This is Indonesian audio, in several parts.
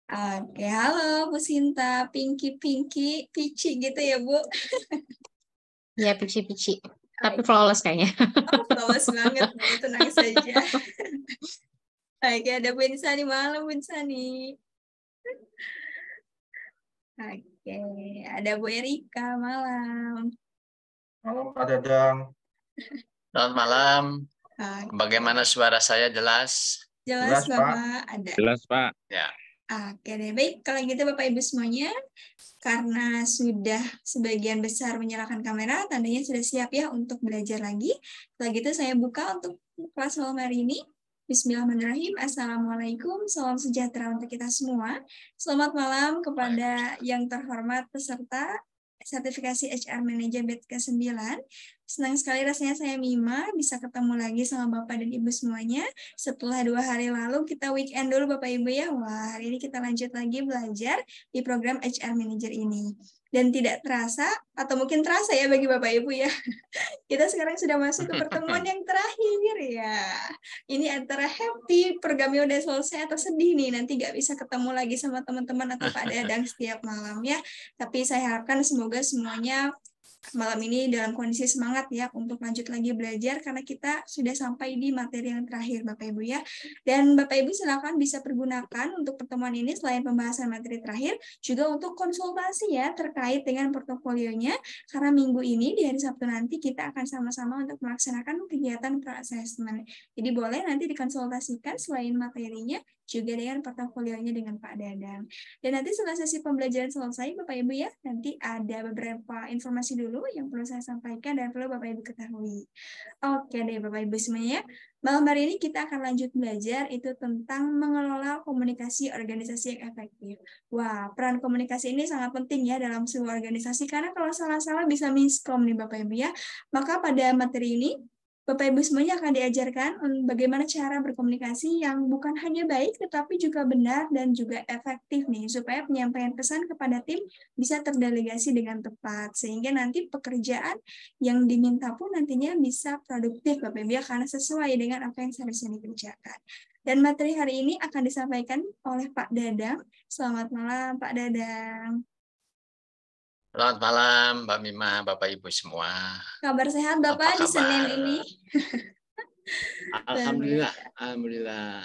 Oke, halo Bu Sinta, Pinky, Pici gitu ya Bu. Ya, pici-pici. Tapi Oke. flawless kayaknya. Oh, flawless banget Bu, tenang saja. Oke, ada Bu Insani, malam Bu Insani. Oke, ada Bu Erika, malam. Malam Pak Dadang. Selamat malam. Oke. Bagaimana suara saya jelas? Jelas Jelas, Pak. Bapak, ada. Jelas, Pak. Ya. Oke deh, baik. Kalau gitu Bapak Ibu semuanya, karena sudah sebagian besar menyalakan kamera, tandanya sudah siap ya untuk belajar lagi. Kalau gitu saya buka untuk kelas malam hari ini. Bismillahirrahmanirrahim. Assalamualaikum. Salam sejahtera untuk kita semua. Selamat malam kepada yang terhormat peserta sertifikasi HR Manager batch ke-9. Senang sekali rasanya saya Mima bisa ketemu lagi sama Bapak dan Ibu semuanya. Setelah 2 hari lalu kita weekend dulu Bapak Ibu ya. Wah, hari ini kita lanjut lagi belajar di program HR Manager ini. Dan tidak terasa, atau mungkin terasa ya bagi Bapak Ibu ya, kita sekarang sudah masuk ke pertemuan yang terakhir ya. Ini antara happy, programnya udah selesai, atau sedih nih, nanti gak bisa ketemu lagi sama teman-teman atau Pak Dadang setiap malam ya. Tapi saya harapkan semoga semuanya malam ini dalam kondisi semangat ya untuk lanjut lagi belajar karena kita sudah sampai di materi yang terakhir Bapak Ibu ya. Dan Bapak Ibu silakan bisa pergunakan untuk pertemuan ini selain pembahasan materi terakhir juga untuk konsultasi ya terkait dengan portofolionya karena minggu ini di hari Sabtu nanti kita akan sama-sama untuk melaksanakan kegiatan pre-assessment. Jadi boleh nanti dikonsultasikan selain materinya juga dengan portofolionya dengan Pak Dadang. Dan nanti setelah sesi pembelajaran selesai, Bapak Ibu ya, nanti ada beberapa informasi dulu yang perlu saya sampaikan dan perlu Bapak Ibu ketahui. Oke deh Bapak Ibu semuanya, malam hari ini kita akan lanjut belajar itu tentang mengelola komunikasi organisasi yang efektif. Wah, peran komunikasi ini sangat penting ya dalam sebuah organisasi, karena kalau salah-salah bisa miskom nih Bapak Ibu ya. Maka pada materi ini, Bapak Ibu semuanya akan diajarkan bagaimana cara berkomunikasi yang bukan hanya baik, tetapi juga benar dan juga efektif nih, supaya penyampaian pesan kepada tim bisa terdelegasi dengan tepat, sehingga nanti pekerjaan yang diminta pun nantinya bisa produktif, Bapak Ibu, karena sesuai dengan apa yang seharusnya dikerjakan. Dan materi hari ini akan disampaikan oleh Pak Dadang. Selamat malam, Pak Dadang. Selamat malam, Mbak Mima, Bapak Ibu semua. Kabar sehat, Bapak, di Senin ini? Alhamdulillah, alhamdulillah.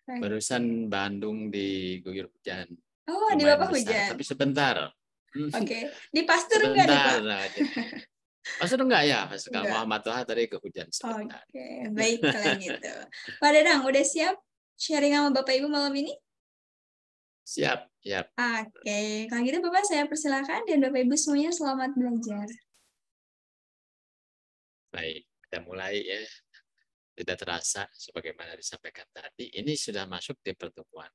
Baik. Barusan Bandung diguyur hujan. Oh, di Lumayan Bapak besar, hujan. tapi sebentar. Oke, di Pasteur enggak nih, Pak? Pasteur enggak ya? Pasteur Enggak. Muhammad Toha tadi ke hujan sebentar. Oke, baik kalau gitu. Pak Dadang, udah siap sharing sama Bapak Ibu malam ini? Siap, siap. Oke, kalau gitu Bapak saya persilakan dan Bapak Ibu semuanya selamat belajar. Baik, kita mulai ya. Tidak terasa sebagaimana disampaikan tadi, ini sudah masuk di pertemuan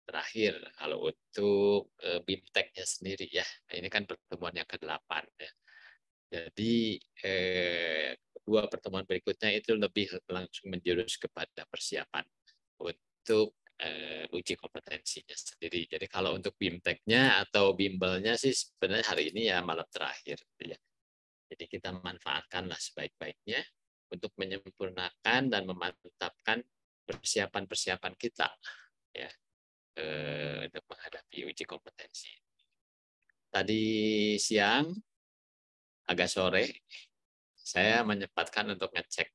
terakhir kalau untuk BIMTEK-nya sendiri ya. Ini kan pertemuan yang ke-8 ya. Jadi dua pertemuan berikutnya itu lebih langsung menjurus kepada persiapan untuk uji kompetensinya sendiri. Jadi kalau untuk BIMTEK-nya atau bimbelnya sih sebenarnya hari ini ya malam terakhir ya. Jadi kita manfaatkanlah sebaik-baiknya untuk menyempurnakan dan memantapkan persiapan-persiapan kita ya untuk menghadapi uji kompetensi. Tadi siang agak sore saya menyempatkan untuk ngecek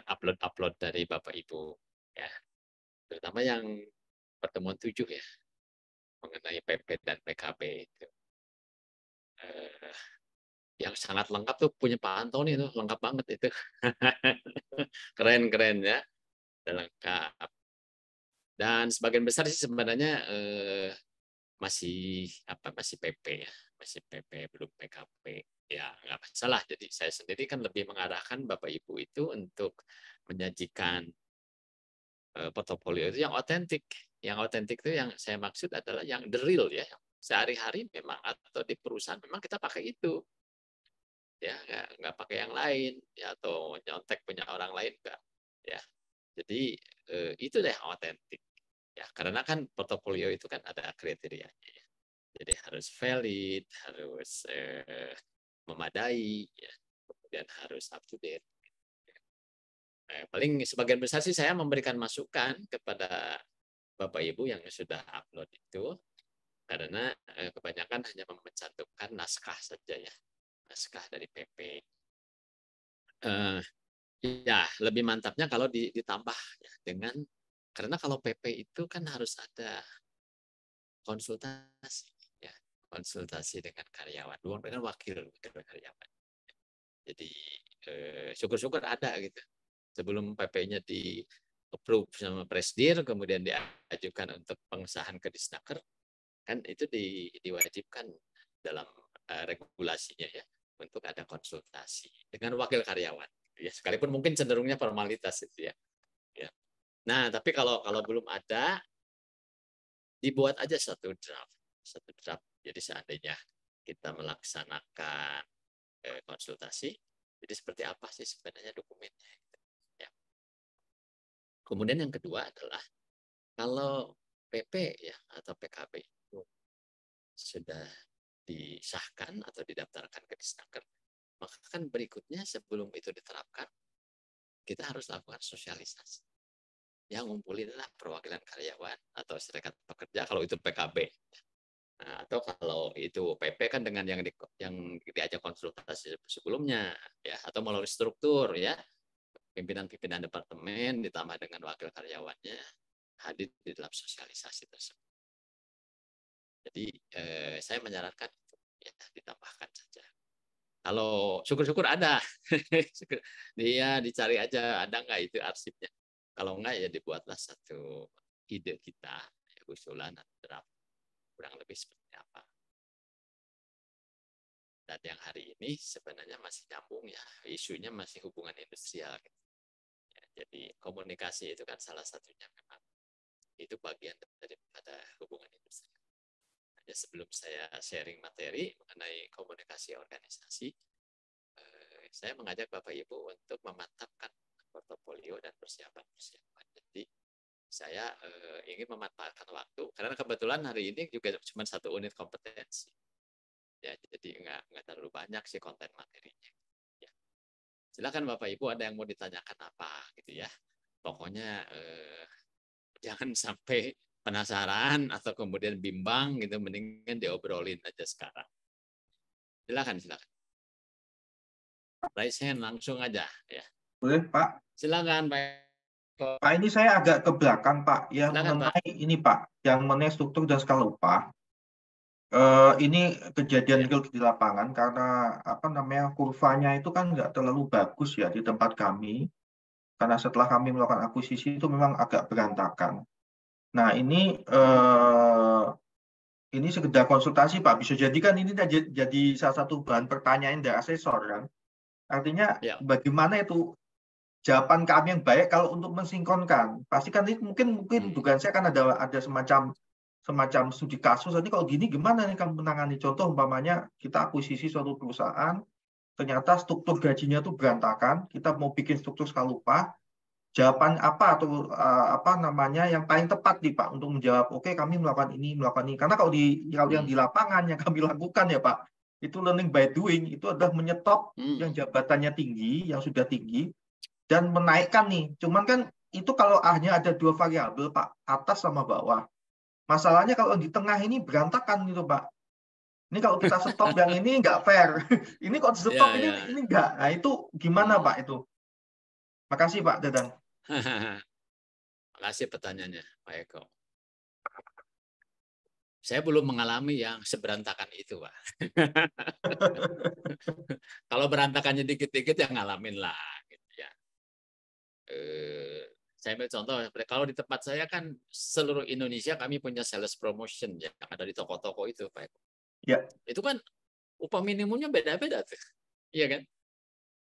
upload dari Bapak Ibu ya, terutama yang pertemuan 7 ya mengenai PP dan PKB itu. Yang sangat lengkap tuh punya Pak Antoni itu lengkap banget itu. Keren ya, lengkap. Dan sebagian besar sih sebenarnya masih PP ya, masih PP belum PKP ya, nggak masalah. Jadi saya sendiri kan lebih mengarahkan Bapak Ibu itu untuk menyajikan portofolio itu yang otentik. Yang otentik itu yang saya maksud adalah yang the real ya, sehari-hari memang atau di perusahaan memang kita pakai itu ya, nggak pakai yang lain ya, atau nyontek punya orang lain enggak ya. Jadi itu deh yang otentik ya, karena kan portofolio itu kan ada kriterianya ya. Jadi harus valid, harus memadai ya, kemudian harus up to date. Paling sebagian besar sih saya memberikan masukan kepada Bapak Ibu yang sudah upload itu, karena kebanyakan hanya mencantumkan naskah saja ya, naskah dari PP. Ya, lebih mantapnya kalau ditambah ya, karena kalau PP itu kan harus ada konsultasi ya, konsultasi dengan karyawan, dengan wakil karyawan. Jadi syukur-syukur ada gitu. Sebelum PP-nya di approve sama Presdir, kemudian diajukan untuk pengesahan ke Disnaker, kan itu diwajibkan dalam regulasinya ya, untuk ada konsultasi dengan wakil karyawan. Ya, sekalipun mungkin cenderungnya formalitas itu ya. Ya. Nah, tapi kalau belum ada, dibuat aja satu draft. Jadi seandainya kita melaksanakan konsultasi, jadi seperti apa sih sebenarnya dokumennya? Ya. Kemudian yang kedua adalah kalau PP ya atau PKB itu sudah disahkan atau didaftarkan ke Disnaker, maka kan berikutnya sebelum itu diterapkan, kita harus lakukan sosialisasi. Ya, ngumpulinlah perwakilan karyawan atau serikat pekerja kalau itu PKB. Nah, atau kalau itu PP kan dengan yang diajak konsultasi sebelumnya ya, atau melalui struktur ya, pimpinan-pimpinan departemen ditambah dengan wakil karyawannya hadir di dalam sosialisasi tersebut. Jadi saya menyarankan itu ya, ditambahkan saja. Kalau syukur-syukur ada, dia dicari aja ada nggak itu arsipnya. Kalau nggak ya dibuatlah satu ide kita, ya, usulan atau draft kurang lebih seperti apa. Dan yang hari ini sebenarnya masih nyambung ya, isunya masih hubungan industrial. Gitu. Ya, jadi komunikasi itu kan salah satunya memang itu bagian daripada hubungan industrial. Hanya sebelum saya sharing materi mengenai komunikasi organisasi, saya mengajak Bapak Ibu untuk memantapkan portofolio dan persiapan-persiapan. Jadi saya ingin memanfaatkan waktu karena kebetulan hari ini juga cuma satu unit kompetensi. Ya, jadi nggak terlalu banyak sih konten materinya. Ya. Silakan Bapak Ibu ada yang mau ditanyakan apa gitu ya. Pokoknya jangan sampai penasaran atau kemudian bimbang gitu, mendingan diobrolin aja sekarang. Silakan. Raise hand langsung aja ya. Boleh, Pak? Silakan Pak. Pak, ini saya agak ke belakang, Pak. Yang Silakan, mengenai Pak. Ini, Pak, yang mengenai struktur dan skala upah. Ini kejadian real di lapangan karena apa namanya kurvanya itu kan nggak terlalu bagus ya di tempat kami. Karena setelah kami melakukan akuisisi itu memang agak berantakan. Nah, ini sekedar konsultasi, Pak. Bisa jadi kan ini jadi salah satu bahan pertanyaan dari asesor kan. Artinya bagaimana itu jawaban kami yang baik kalau untuk mensinkronkan. Pasti kan ini mungkin dugaan saya kan ada semacam studi kasus. Nanti kalau gini gimana nih kamu menangani? Contoh umpamanya kita akuisisi suatu perusahaan, ternyata struktur gajinya itu berantakan. Kita mau bikin struktur skala upah. Jawaban apa atau apa namanya yang paling tepat nih Pak untuk menjawab oke kami melakukan ini karena kalau yang di lapangan yang kami lakukan ya Pak itu learning by doing itu adalah menyetop yang jabatannya tinggi yang sudah tinggi dan menaikkan nih cuman kan itu kalau hanya ada dua variabel Pak atas sama bawah masalahnya kalau di tengah ini berantakan gitu Pak ini kalau kita stop yang ini nggak fair ini kalau stop ini nggak nah itu gimana Pak itu makasih Pak Dadan. Makasih pertanyaannya, Pak Eko. Saya belum mengalami yang seberantakan itu, Pak. Kalau berantakannya dikit-dikit ya ngalamin lah, gitu ya. Saya ambil contoh, kalau di tempat saya kan seluruh Indonesia kami punya sales promotion ya, yang ada di toko-toko itu, Pak Eko. Ya. Itu kan upah minimumnya beda-beda tuh, iya kan?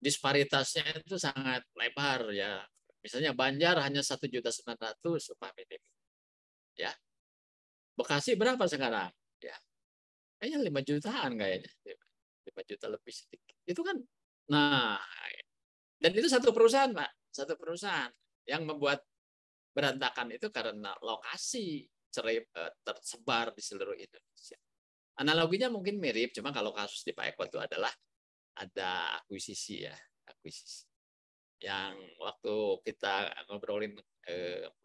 Disparitasnya itu sangat lebar ya. Misalnya Banjar hanya 1.900.000 upah minimum. Ya. Bekasi berapa sekarang? Ya. Kayaknya 5 jutaan kayaknya. 5 juta lebih sedikit. Itu kan nah dan itu satu perusahaan, Pak. Satu perusahaan yang membuat berantakan itu karena lokasi tersebar di seluruh Indonesia. Analoginya mungkin mirip, cuma kalau kasus di Pak Eko itu adalah ada akuisisi ya, akuisisi. Yang waktu kita ngobrolin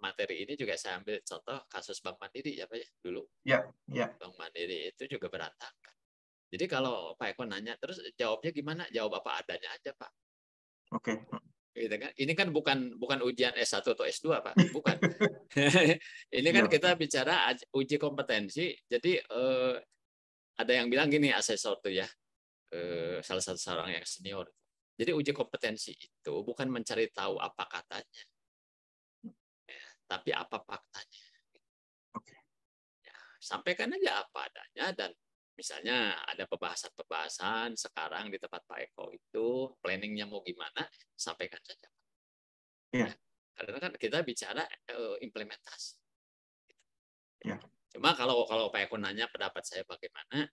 materi ini juga saya ambil contoh kasus Bank Mandiri ya Pak ya dulu. Ya, ya. Bank Mandiri itu juga berantakan. Jadi kalau Pak Eko nanya terus jawabnya gimana? Jawab apa adanya aja Pak. Oke. Gitu kan? Ini kan bukan ujian S1 atau S2 Pak, bukan. Ini kan Iya, kita bicara uji kompetensi. Jadi ada yang bilang gini asesor tuh ya, salah satu seorang yang senior. Jadi uji kompetensi itu bukan mencari tahu apa katanya, ya, tapi apa faktanya. Ya, sampaikan aja apa adanya dan misalnya ada pembahasan sekarang di tempat Pak Eko itu planningnya mau gimana, sampaikan saja. Ya. Karena kan kita bicara implementasi. Ya. Cuma kalau Pak Eko nanya pendapat saya bagaimana,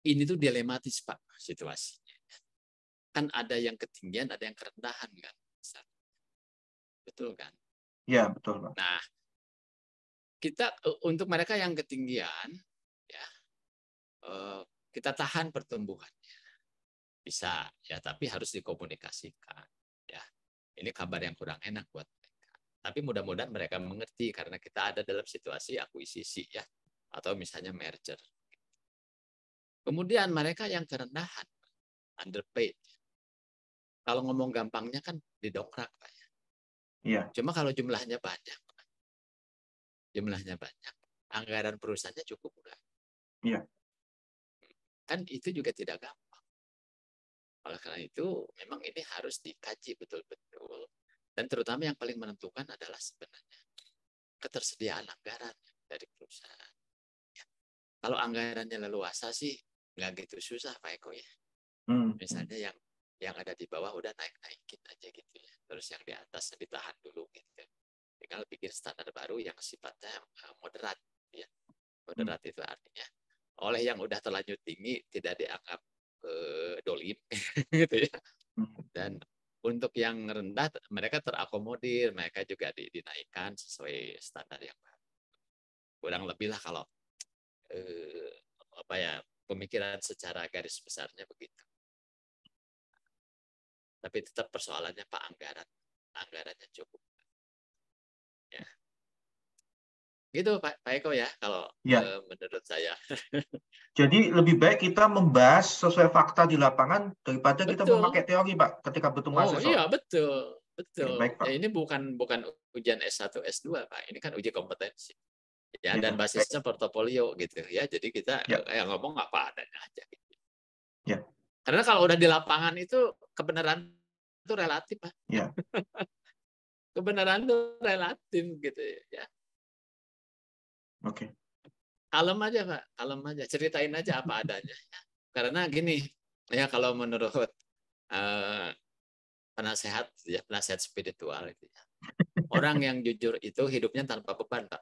ini tuh dilematis Pak situasinya. Kan ada yang ketinggian, ada yang kerendahan kan. Betul kan? Ya, betul Pak. Nah, kita untuk mereka yang ketinggian, ya kita tahan pertumbuhannya. Bisa, ya tapi harus dikomunikasikan. Ya, ini kabar yang kurang enak buat mereka. Tapi mudah-mudahan mereka mengerti karena kita ada dalam situasi akuisisi ya, atau misalnya merger. Kemudian mereka yang kerendahan, underpaid. Kalau ngomong gampangnya kan didongkrak Pak ya. Iya. Cuma kalau jumlahnya banyak, anggaran perusahaannya cukup enggak? Iya. Kan itu juga tidak gampang. Oleh karena itu, memang ini harus dikaji betul-betul. Dan terutama yang paling menentukan adalah sebenarnya ketersediaan anggaran dari perusahaan. Ya. Kalau anggarannya leluasa sih, nggak gitu susah Pak Eko ya. Misalnya yang ada di bawah udah naik-naikin aja gitu ya. Terus yang di atas ditahan dulu gitu. Tinggal bikin standar baru yang sifatnya moderat ya. Moderat itu artinya oleh yang udah terlanjur tinggi tidak dianggap dolim gitu ya. Dan untuk yang rendah mereka terakomodir, mereka juga dinaikkan sesuai standar yang baru. Kurang lebih lah kalau pemikiran secara garis besarnya begitu. Tapi tetap persoalannya Pak anggarannya cukup. Ya. Gitu Pak Eko ya kalau ya. Menurut saya. Jadi lebih baik kita membahas sesuai fakta di lapangan daripada kita Betul. memakai teori Pak ketika bertemu asesor. Iya betul. Baik, Pak. Ya, ini bukan ujian S1 S2 Pak. Ini kan uji kompetensi. Ya, dan basisnya portofolio gitu ya. Jadi kita ngomong apa adanya aja gitu. Ya. Karena kalau udah di lapangan itu kebenaran itu relatif Pak. Ya. Kebenaran itu relatif gitu ya. Oke. Kalem aja Pak, kalem aja, ceritain aja apa adanya. Karena gini, ya kalau menurut penasehat spiritual itu ya. Orang yang jujur itu hidupnya tanpa beban, Pak.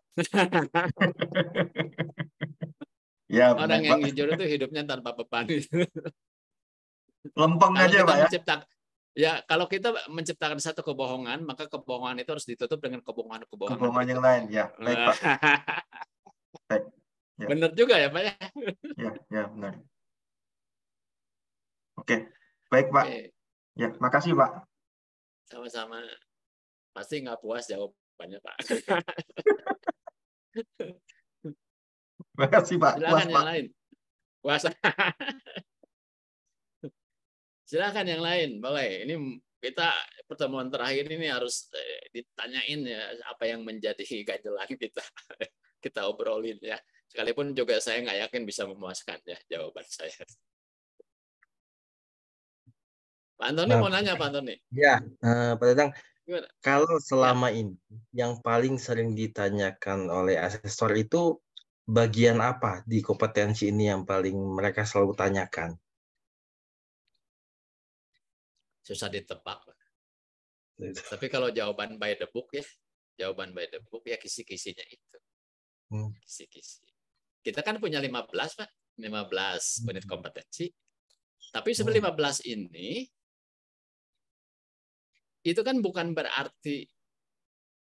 Ya, orang benar, yang Pak. jujur itu hidupnya tanpa beban. Lempeng aja Pak ya. Ya, kalau kita menciptakan satu kebohongan, maka kebohongan itu harus ditutup dengan kebohongan yang lain, ya. Baik, Pak. Baik. Ya. Benar juga ya, Pak ya? Ya, benar. Oke. Baik, Pak. Oke. Ya, makasih, Pak. Sama-sama. Pasti nggak puas jawabannya, Pak. Makasih, Pak. Silakan yang lain. Puas. Silakan yang lain, boleh. Ini kita pertemuan terakhir ini harus ditanyain ya apa yang menjadi ganjelan kita. Kita obrolin ya. Sekalipun juga saya nggak yakin bisa memuaskan ya jawaban saya. Pak Antoni mau nanya, Pak Antoni. Ya, Pak Dadang. Kalau selama ini yang paling sering ditanyakan oleh asesor itu bagian apa di kompetensi ini yang paling mereka selalu tanyakan? Susah ditebak. Tapi kalau jawaban by the book ya, kisi-kisinya itu. Kisi-kisi. Kita kan punya 15, Pak. 15 unit kompetensi. Tapi sebelum 15 ini, itu kan bukan berarti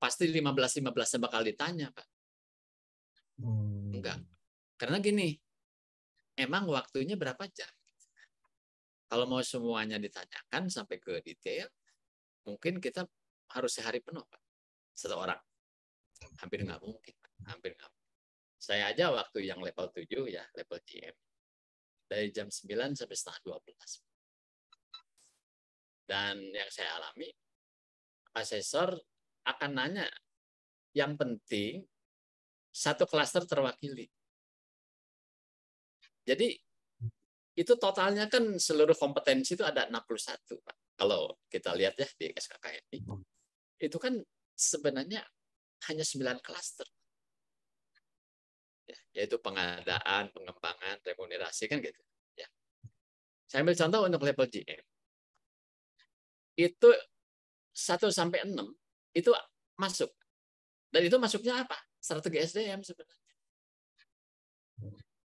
pasti 15 bakal ditanya, Pak. Enggak. Karena gini, emang waktunya berapa jam? Kalau mau semuanya ditanyakan sampai ke detail, mungkin kita harus sehari penuh, Pak. Satu orang. Hampir nggak mungkin. Hampir nggak mungkin. Saya aja waktu yang level 7 ya, level GM. Dari jam 9 sampai setengah 12. Dan yang saya alami, asesor akan nanya, yang penting satu klaster terwakili. Jadi itu totalnya kan seluruh kompetensi itu ada 61, Pak. Kalau kita lihat ya di SKKNI, itu kan sebenarnya hanya 9 klaster. Ya, yaitu pengadaan, pengembangan, remunerasi kan gitu. Ya. Saya ambil contoh untuk level GM. Itu 1 sampai 6 itu masuk. Dan itu masuknya apa? Strategi SDM sebenarnya.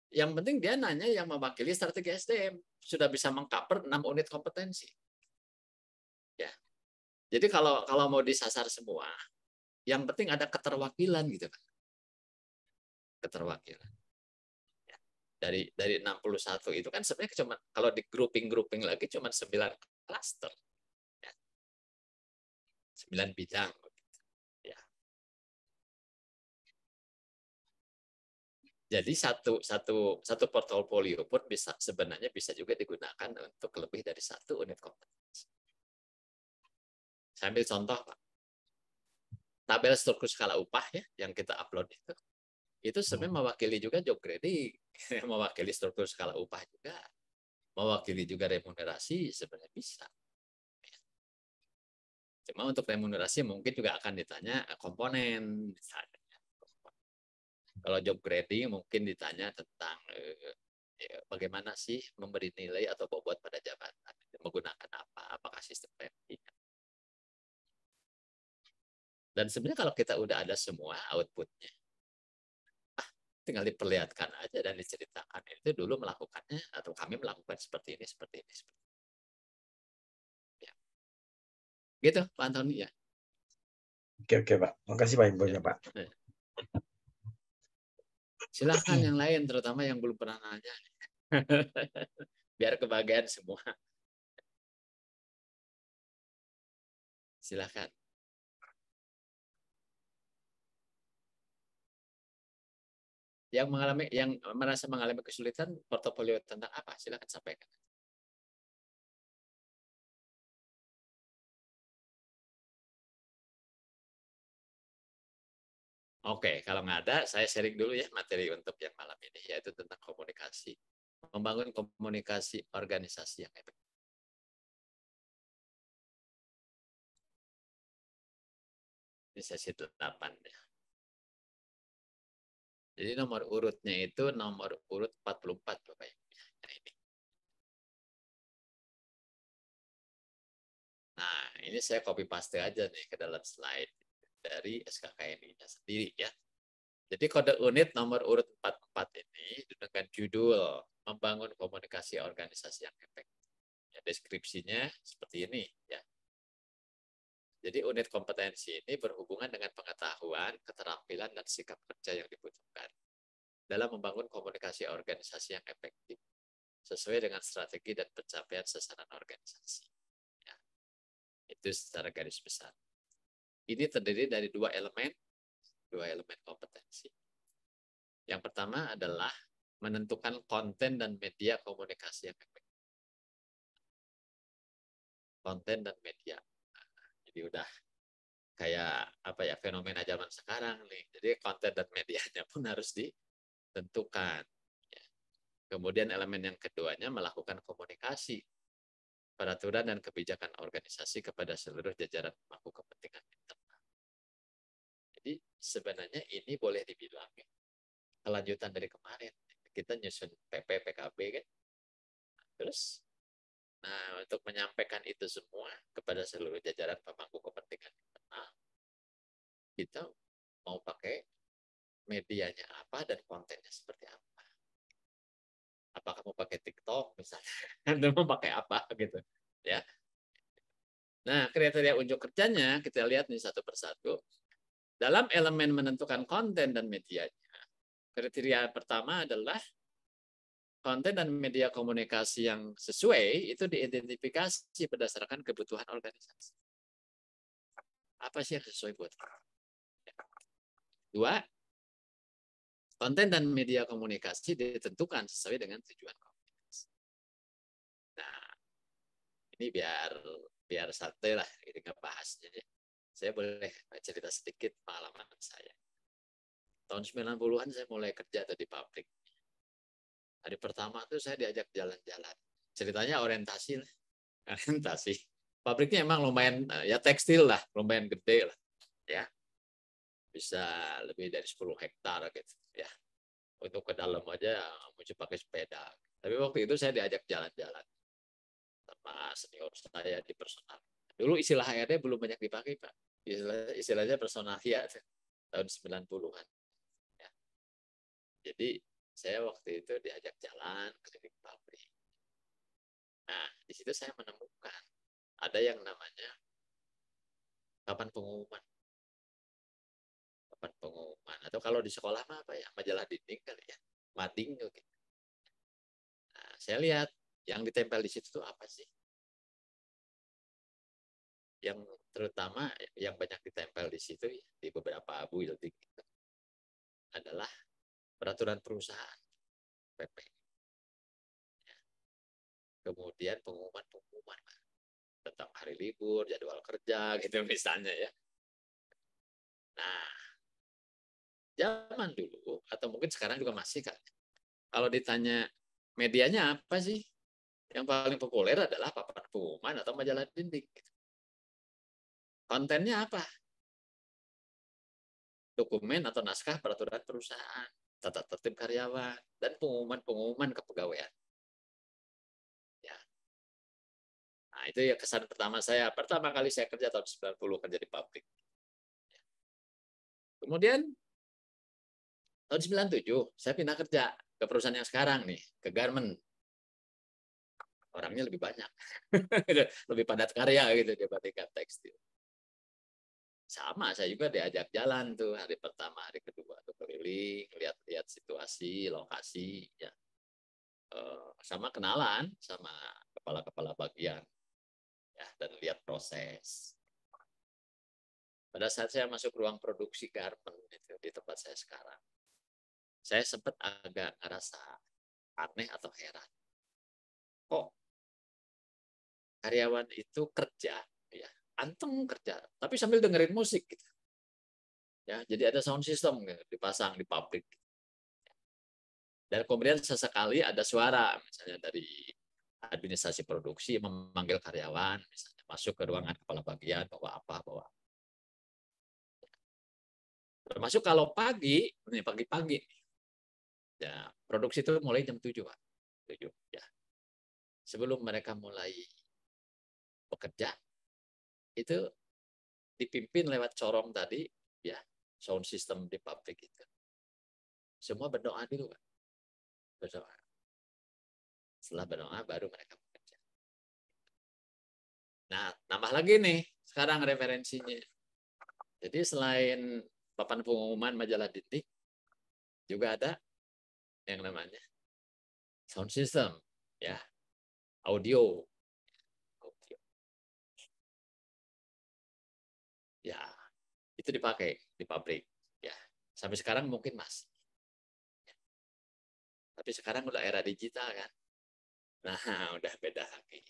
Yang penting dia nanya yang mewakili strategi SDM. Sudah bisa mengcover 6 unit kompetensi. Ya. Jadi kalau mau disasar semua, yang penting ada keterwakilan gitu kan. Keterwakilan. Ya. Dari 61 itu kan sebenarnya cuma kalau di grouping lagi cuma 9 klaster. Ya. 9 bidang. Ya. Jadi satu portofolio pun sebenarnya bisa juga digunakan untuk lebih dari 1 unit kompetensi. Saya ambil contoh, Pak. Tabel struktur skala upah ya yang kita upload itu sebenarnya mewakili juga job grading, mewakili struktur skala upah juga, mewakili juga remunerasi sebenarnya bisa. Cuma untuk remunerasi mungkin juga akan ditanya komponen misalnya. Kalau job grading mungkin ditanya tentang bagaimana sih memberi nilai atau bobot pada jabatan, menggunakan apa, apakah sistem ranking. Dan sebenarnya kalau kita udah ada semua outputnya, tinggal diperlihatkan aja dan diceritakan. Itu dulu melakukannya atau kami melakukan seperti ini, seperti ini. Ya. Gitu, Pak Antoni ya. Oke, Pak. Makasih Pak infonya, Pak. Silahkan yang lain, terutama yang belum pernah nanya. Biar kebagian semua. Silahkan. Yang merasa mengalami kesulitan portofolio tentang apa? Silakan sampaikan. Oke, kalau nggak ada, saya sharing dulu ya materi untuk yang malam ini, yaitu tentang komunikasi. Membangun komunikasi organisasi yang efektif. Ini sesi 8 ya. Jadi nomor urutnya itu nomor urut 44 Bapak Ibu. Nah, ini. Nah, ini saya copy paste aja nih ke dalam slide dari SKKNI-nya sendiri ya. Jadi kode unit nomor urut 44 ini dengan judul membangun komunikasi organisasi yang efektif. Ya, deskripsinya seperti ini ya. Jadi unit kompetensi ini berhubungan dengan pengetahuan, keterampilan, dan sikap kerja yang dibutuhkan dalam membangun komunikasi organisasi yang efektif sesuai dengan strategi dan pencapaian sasaran organisasi. Ya. Itu secara garis besar. Ini terdiri dari dua elemen kompetensi. Yang pertama adalah menentukan konten dan media komunikasi yang efektif. Konten dan media. Jadi udah kayak apa ya, fenomena zaman sekarang nih. Jadi konten dan medianya pun harus ditentukan. Ya. Kemudian elemen yang keduanya melakukan komunikasi peraturan dan kebijakan organisasi kepada seluruh jajaran pemangku kepentingan internal. Jadi sebenarnya ini boleh dibilang ya, kelanjutan dari kemarin. Kita nyusun PP, PKB kan. Terus nah, untuk menyampaikan itu semua kepada seluruh jajaran pemangku kepentingan internal, kita mau pakai medianya apa dan kontennya seperti apa. Apakah mau pakai TikTok misalnya, atau mau pakai apa gitu, ya. Nah, kriteria unjuk kerjanya kita lihat nih satu persatu. Dalam elemen menentukan konten dan medianya, kriteria pertama adalah konten dan media komunikasi yang sesuai itu diidentifikasi berdasarkan kebutuhan organisasi. Apa sih yang sesuai buat kamu? Dua, konten dan media komunikasi ditentukan sesuai dengan tujuan komunitas. Nah, ini biar santai lah ini ngebahasnya. Saya boleh cerita sedikit pengalaman saya. Tahun 90-an saya mulai kerja di pabrik. Hari pertama tuh saya diajak jalan-jalan. Ceritanya orientasi. Pabriknya emang lumayan, ya tekstil lah, lumayan gede lah. Ya, bisa lebih dari 10 hektar gitu. Ya, untuk ke dalam aja mesti pakai sepeda. Tapi waktu itu saya diajak jalan-jalan sama senior saya di personal. Dulu istilah HRD belum banyak dipakai, Pak. Istilahnya personalia tahun 90-an. Ya. Jadi saya waktu itu diajak jalan keliling pabrik. Nah, di situ saya menemukan ada yang namanya papan pengumuman. Papan pengumuman. Atau kalau di sekolah mah apa ya? Majalah dinding kali ya. Mading gitu. Nah, saya lihat yang ditempel di situ tuh apa sih? Yang terutama yang banyak ditempel di situ di beberapa building itu adalah peraturan perusahaan PP. Kemudian pengumuman tentang hari libur, jadwal kerja gitu misalnya ya. Nah, zaman dulu atau mungkin sekarang juga masih kan. Kalau ditanya medianya apa sih? Yang paling populer adalah papan pengumuman atau majalah dinding. Kontennya apa? Dokumen atau naskah peraturan perusahaan, tata tertib karyawan, dan pengumuman-pengumuman kepegawaian. Ya. Nah, itu ya kesan pertama saya. Pertama kali saya kerja tahun 90 kerja di pabrik. Kemudian tahun 97 saya pindah kerja ke perusahaan yang sekarang nih, ke garment. Orangnya lebih banyak. Lebih padat karya gitu dibandingkan tekstil. Sama, saya juga diajak jalan tuh hari pertama, hari kedua tuh keliling, lihat-lihat situasi, lokasi, ya. Sama kenalan sama kepala-kepala bagian, ya, dan lihat proses. Pada saat saya masuk ruang produksi garment itu di tempat saya sekarang, saya sempat agak ngerasa aneh atau heran. Kok karyawan itu kerja, ya, anteng kerja, tapi sambil dengerin musik gitu. Ya, jadi ada sound system gitu, dipasang di pabrik. Dan kemudian sesekali ada suara misalnya dari administrasi produksi memanggil karyawan, misalnya masuk ke ruangan kepala bagian, bawa apa. Termasuk kalau pagi, nih pagi-pagi, ya produksi itu mulai jam 7, Pak. 7, ya. Sebelum mereka mulai bekerja, itu dipimpin lewat corong tadi, ya, sound system di pabrik itu. Semua berdoa dulu, Pak. Berdoa. Setelah berdoa baru mereka bekerja. Nah, nambah lagi nih sekarang referensinya. Jadi selain papan pengumuman majalah dinding, juga ada yang namanya sound system, ya, audio. Ya, itu dipakai di pabrik. Ya, sampai sekarang mungkin masih. Ya. Tapi sekarang udah era digital kan. Nah, udah beda lagi.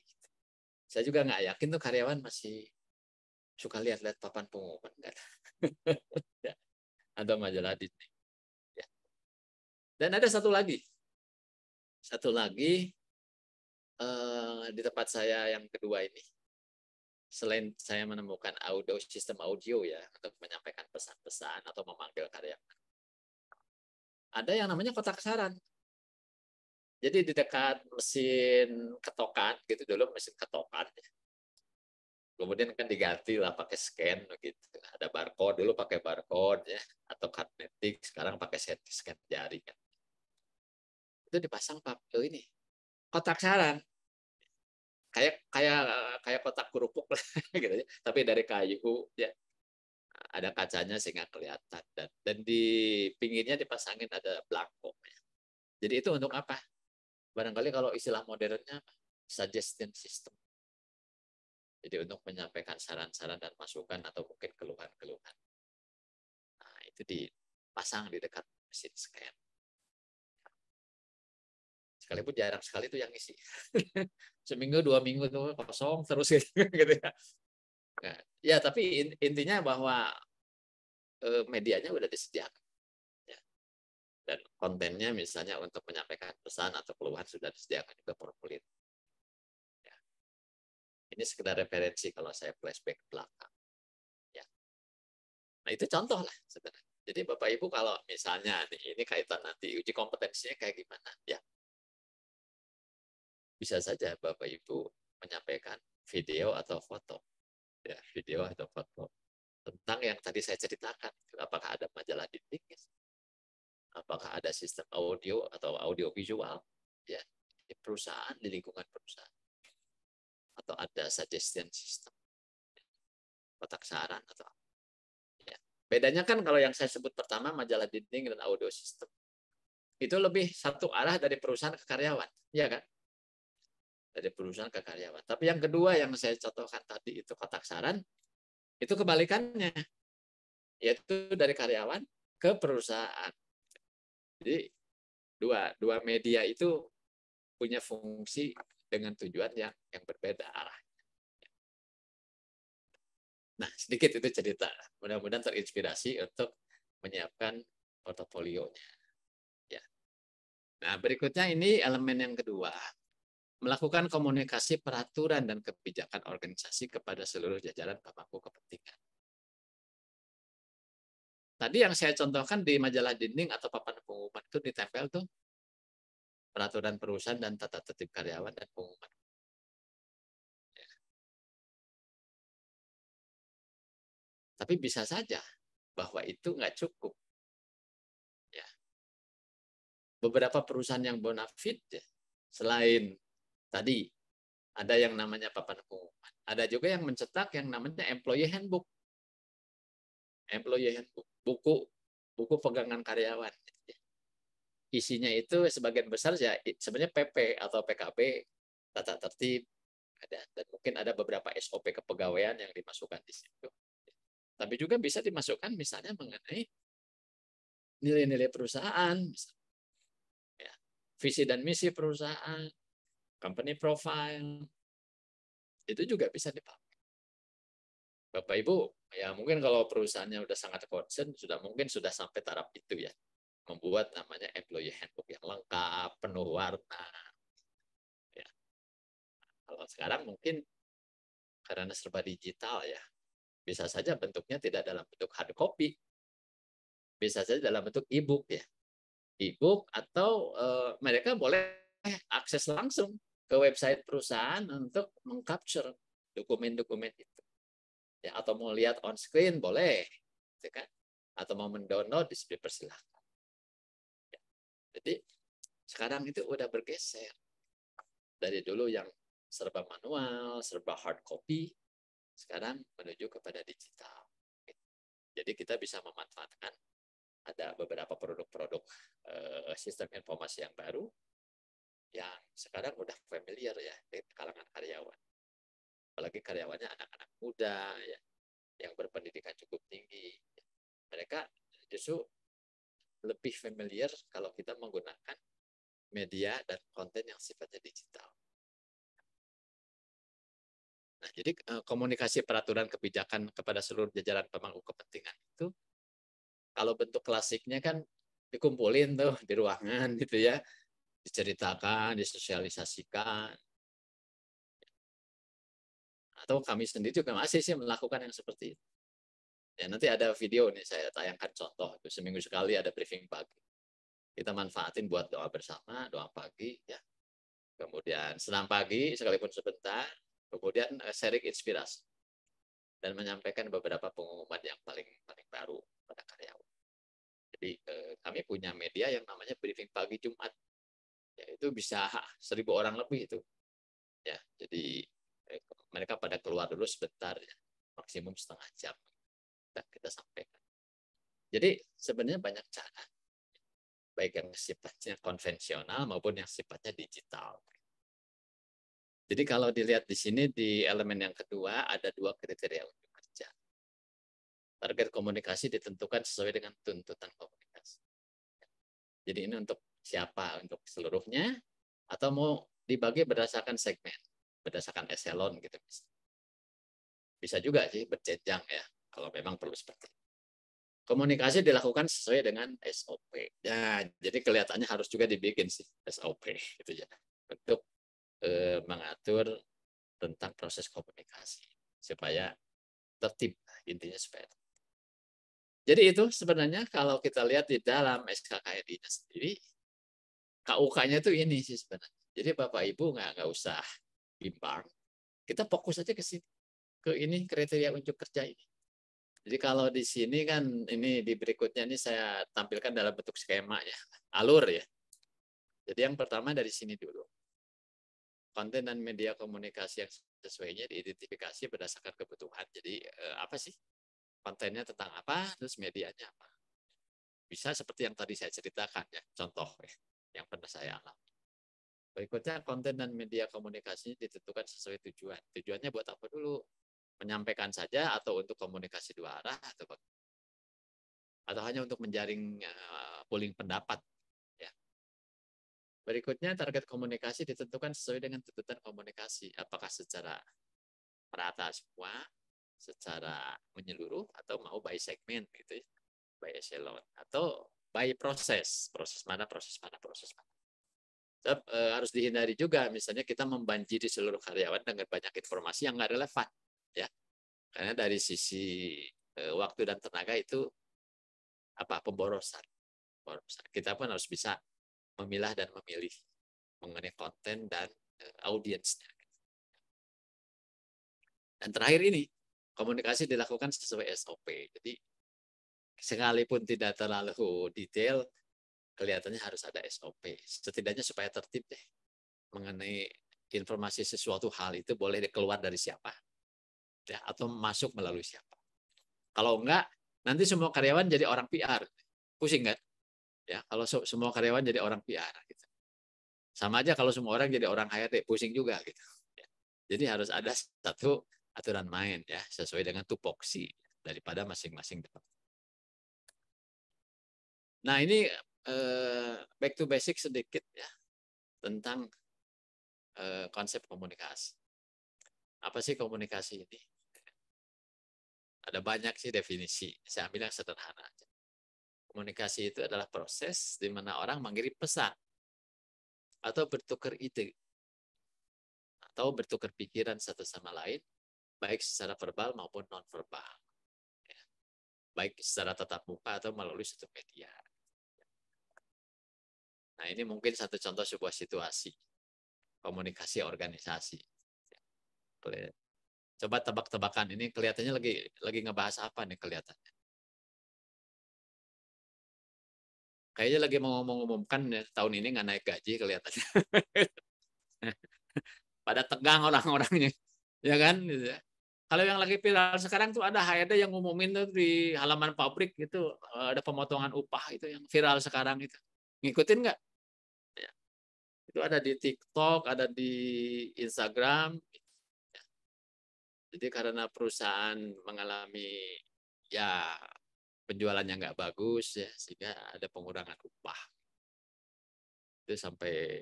Saya juga nggak yakin tuh karyawan masih suka lihat-lihat papan pengumuman kan. Ya. Atau majalah dinding. Ya. Dan ada satu lagi di tempat saya yang kedua ini, selain saya menemukan sistem audio ya untuk menyampaikan pesan-pesan atau memanggil karyawan, ada yang namanya kotak saran. Jadi di dekat mesin ketokan gitu, dulu mesin ketokan ya. Kemudian kan diganti lah pakai scan gitu. Ada barcode, dulu pakai barcode ya, atau magnetik, sekarang pakai scan jari kan. Itu dipasang ini kotak saran. Kayak kotak kerupuk lah gitu ya. Tapi dari kayu ya. Ada kacanya sehingga kelihatan, dan di pinggirnya dipasangin ada belangko ya. Jadi itu untuk apa? Barangkali kalau istilah modernnya suggestion system. Jadi untuk menyampaikan saran-saran dan masukan atau mungkin keluhan-keluhan. Nah, itu dipasang di dekat mesin scan. Sekalipun jarang sekali tuh yang isi. Seminggu 2 minggu tuh kosong terus gitu ya. Nah, ya tapi intinya bahwa medianya udah disediakan. Ya. Dan kontennya misalnya untuk menyampaikan pesan atau keluhan sudah disediakan juga formulir. Ya. Ini sekedar referensi kalau saya flashback ke belakang. Ya. Nah itu contoh lah sebenarnya. Jadi Bapak Ibu kalau misalnya ini kaitan nanti uji kompetensinya kayak gimana, ya bisa saja Bapak Ibu menyampaikan video atau foto, ya video atau foto tentang yang tadi saya ceritakan. Apakah ada majalah dinding, apakah ada sistem audio atau audio visual, ya di perusahaan, di lingkungan perusahaan, atau ada suggestion system, kotak saran atau apa. Ya. Bedanya kan kalau yang saya sebut pertama majalah dinding dan audio system itu lebih satu arah dari perusahaan ke karyawan, ya kan? Dari perusahaan ke karyawan. Tapi yang kedua yang saya contohkan tadi itu kotak saran, itu kebalikannya, yaitu dari karyawan ke perusahaan. Jadi dua media itu punya fungsi dengan tujuan yang berbeda arahnya. Nah, sedikit itu cerita. Mudah-mudahan terinspirasi untuk menyiapkan portofolionya. Ya. Nah, berikutnya ini elemen yang kedua. Melakukan komunikasi peraturan dan kebijakan organisasi kepada seluruh jajaran pemangku kepentingan. Tadi yang saya contohkan di majalah dinding atau papan pengumuman itu ditempel tuh peraturan perusahaan dan tata tertib karyawan dan pengumuman. Ya. Tapi bisa saja bahwa itu nggak cukup. Ya. Beberapa perusahaan yang bonafide, ya, selain tadi ada yang namanya papan pengumuman, ada juga yang mencetak yang namanya employee handbook. Employee handbook, buku pegangan karyawan. Isinya itu sebagian besar ya sebenarnya PP atau PKB, tata tertib, ada, dan mungkin ada beberapa SOP kepegawaian yang dimasukkan di situ. Tapi juga bisa dimasukkan misalnya mengenai nilai-nilai perusahaan, ya, visi dan misi perusahaan, company profile, itu juga bisa dipakai. Bapak Ibu, ya mungkin kalau perusahaannya sudah sangat concern, mungkin sudah sampai taraf itu ya, membuat namanya employee handbook yang lengkap, penuh warna. Ya. Kalau sekarang mungkin karena serba digital ya, bisa saja bentuknya tidak dalam bentuk hard copy, bisa saja dalam bentuk e-book ya, e-book atau mereka boleh akses langsung ke website perusahaan untuk mengcapture dokumen-dokumen itu. Ya, atau mau lihat on screen boleh, gitu kan? Atau mau mendownload dipersilahkan. Ya. Jadi sekarang itu udah bergeser dari dulu yang serba manual, serba hard copy, sekarang menuju kepada digital. Jadi kita bisa memanfaatkan ada beberapa produk-produk sistem informasi yang baru yang sekarang udah familiar ya di kalangan karyawan. Apalagi karyawannya anak-anak muda ya, yang berpendidikan cukup tinggi. Mereka justru lebih familiar kalau kita menggunakan media dan konten yang sifatnya digital. Nah, jadi komunikasi peraturan kebijakan kepada seluruh jajaran pemangku kepentingan itu, kalau bentuk klasiknya kan dikumpulin tuh di ruangan gitu ya, diceritakan, disosialisasikan. Atau kami sendiri juga masih sih melakukan yang seperti itu. Ya, nanti ada video nih saya tayangkan contoh. Itu seminggu sekali ada briefing pagi. Kita manfaatin buat doa bersama, doa pagi ya. Kemudian senam pagi sekalipun sebentar, kemudian sharing inspirasi dan menyampaikan beberapa pengumuman yang paling baru pada karyawan. Jadi kami punya media yang namanya briefing pagi Jumat. Ya, itu bisa 1.000 orang lebih itu. Ya, jadi mereka pada keluar dulu sebentar ya, maksimum setengah jam kita sampaikan. Jadi sebenarnya banyak cara, baik yang sifatnya konvensional maupun yang sifatnya digital. Jadi kalau dilihat di sini di elemen yang kedua ada 2 kriteria unjuk kerja. Target komunikasi ditentukan sesuai dengan tuntutan komunikasi. Jadi ini untuk siapa? Untuk seluruhnya atau mau dibagi berdasarkan segmen, berdasarkan eselon gitu. Bisa juga sih berjenjang ya kalau memang perlu seperti itu. Komunikasi dilakukan sesuai dengan SOP. Ya, jadi kelihatannya harus juga dibikin sih SOP gitu ya. Untuk mengatur tentang proses komunikasi supaya tertib, intinya supaya tertib. Jadi itu sebenarnya kalau kita lihat di dalam SKKRI-nya sendiri, KUK-nya itu ini sih sebenarnya. Jadi Bapak Ibu nggak usah bimbang, kita fokus aja ke sini, ke ini kriteria unjuk kerja ini. Jadi kalau di sini kan ini di berikutnya ini saya tampilkan dalam bentuk skema ya, alur ya. Jadi yang pertama dari sini dulu. Konten dan media komunikasi yang sesuainya diidentifikasi berdasarkan kebutuhan. Jadi apa sih kontennya tentang apa, terus medianya apa. Bisa seperti yang tadi saya ceritakan ya, contoh yang pernah saya alami. Berikutnya konten dan media komunikasinya ditentukan sesuai tujuan. Tujuannya buat apa dulu? Menyampaikan saja atau untuk komunikasi 2 arah atau hanya untuk menjaring polling pendapat. Berikutnya, target komunikasi ditentukan sesuai dengan tuntutan komunikasi. Apakah secara merata semua, secara menyeluruh, atau mau by segmen, gitu ya, by echelon, atau by proses. Proses mana. Tetap, harus dihindari juga, misalnya kita membanjiri seluruh karyawan dengan banyak informasi yang nggak relevan. Ya. Karena dari sisi waktu dan tenaga itu pemborosan. Kita pun harus bisa memilah dan memilih mengenai konten dan audiensnya. Dan terakhir ini, komunikasi dilakukan sesuai SOP. Jadi, sekalipun tidak terlalu detail, kelihatannya harus ada SOP. Setidaknya supaya tertib deh mengenai informasi sesuatu hal itu boleh keluar dari siapa. Ya, atau masuk melalui siapa. Kalau enggak, nanti semua karyawan jadi orang PR. Pusing kan? Ya, kalau semua karyawan jadi orang PR gitu. Sama aja kalau semua orang jadi orang HRD, pusing juga gitu. Ya. Jadi harus ada satu aturan main ya, sesuai dengan tupoksi daripada masing-masing departemen. Nah, ini back to basic sedikit ya tentang konsep komunikasi. Apa sih komunikasi ini? Ada banyak sih definisi. Saya ambil yang sederhana aja. Komunikasi itu adalah proses di mana orang mengirim pesan atau bertukar ide atau bertukar pikiran satu sama lain, baik secara verbal maupun non-verbal. Ya. Baik secara tatap muka atau melalui satu media. Nah, ini mungkin satu contoh sebuah situasi komunikasi organisasi. Coba tebak-tebakan, ini kelihatannya lagi ngebahas apa nih kelihatannya? Kayaknya lagi mau ngomong-ngomongkan ya, tahun ini nggak naik gaji kelihatannya. Pada tegang orang-orangnya, ya kan? Kalau yang lagi viral sekarang tuh ada HRD yang ngumumin tuh di halaman pabrik itu ada pemotongan upah itu yang viral sekarang itu. Ngikutin nggak? Ya. Itu ada di TikTok, ada di Instagram. Ya. Jadi karena perusahaan mengalami ya penjualannya nggak bagus ya, sehingga ada pengurangan upah. Itu sampai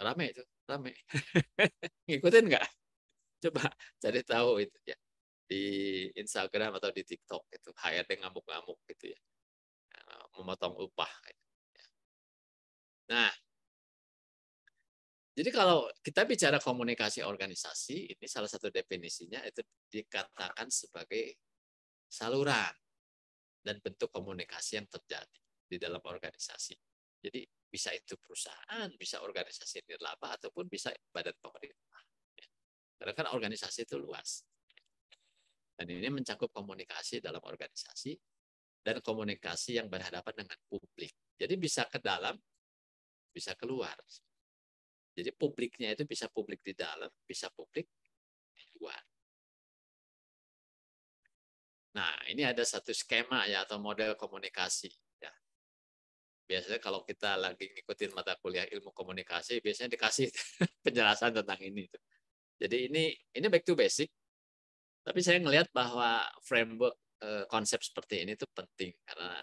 rame itu, rame. Ngikutin nggak? Coba cari tahu itu ya di Instagram atau di TikTok itu HRD ngamuk-ngamuk gitu ya, memotong upah. Nah, jadi kalau kita bicara komunikasi organisasi, ini salah satu definisinya itu dikatakan sebagai saluran dan bentuk komunikasi yang terjadi di dalam organisasi. Jadi bisa itu perusahaan, bisa organisasi nirlaba, ataupun bisa badan pemerintah. Karena kan organisasi itu luas. Dan ini mencakup komunikasi dalam organisasi dan komunikasi yang berhadapan dengan publik. Jadi bisa ke dalam, bisa keluar. Jadi publiknya itu bisa publik di dalam, bisa publik di luar. Nah, ini ada satu skema ya atau model komunikasi. Ya. Biasanya kalau kita lagi ngikutin mata kuliah ilmu komunikasi, biasanya dikasih penjelasan tentang ini. Jadi ini back to basic. Tapi saya ngelihat bahwa framework konsep seperti ini tuh penting karena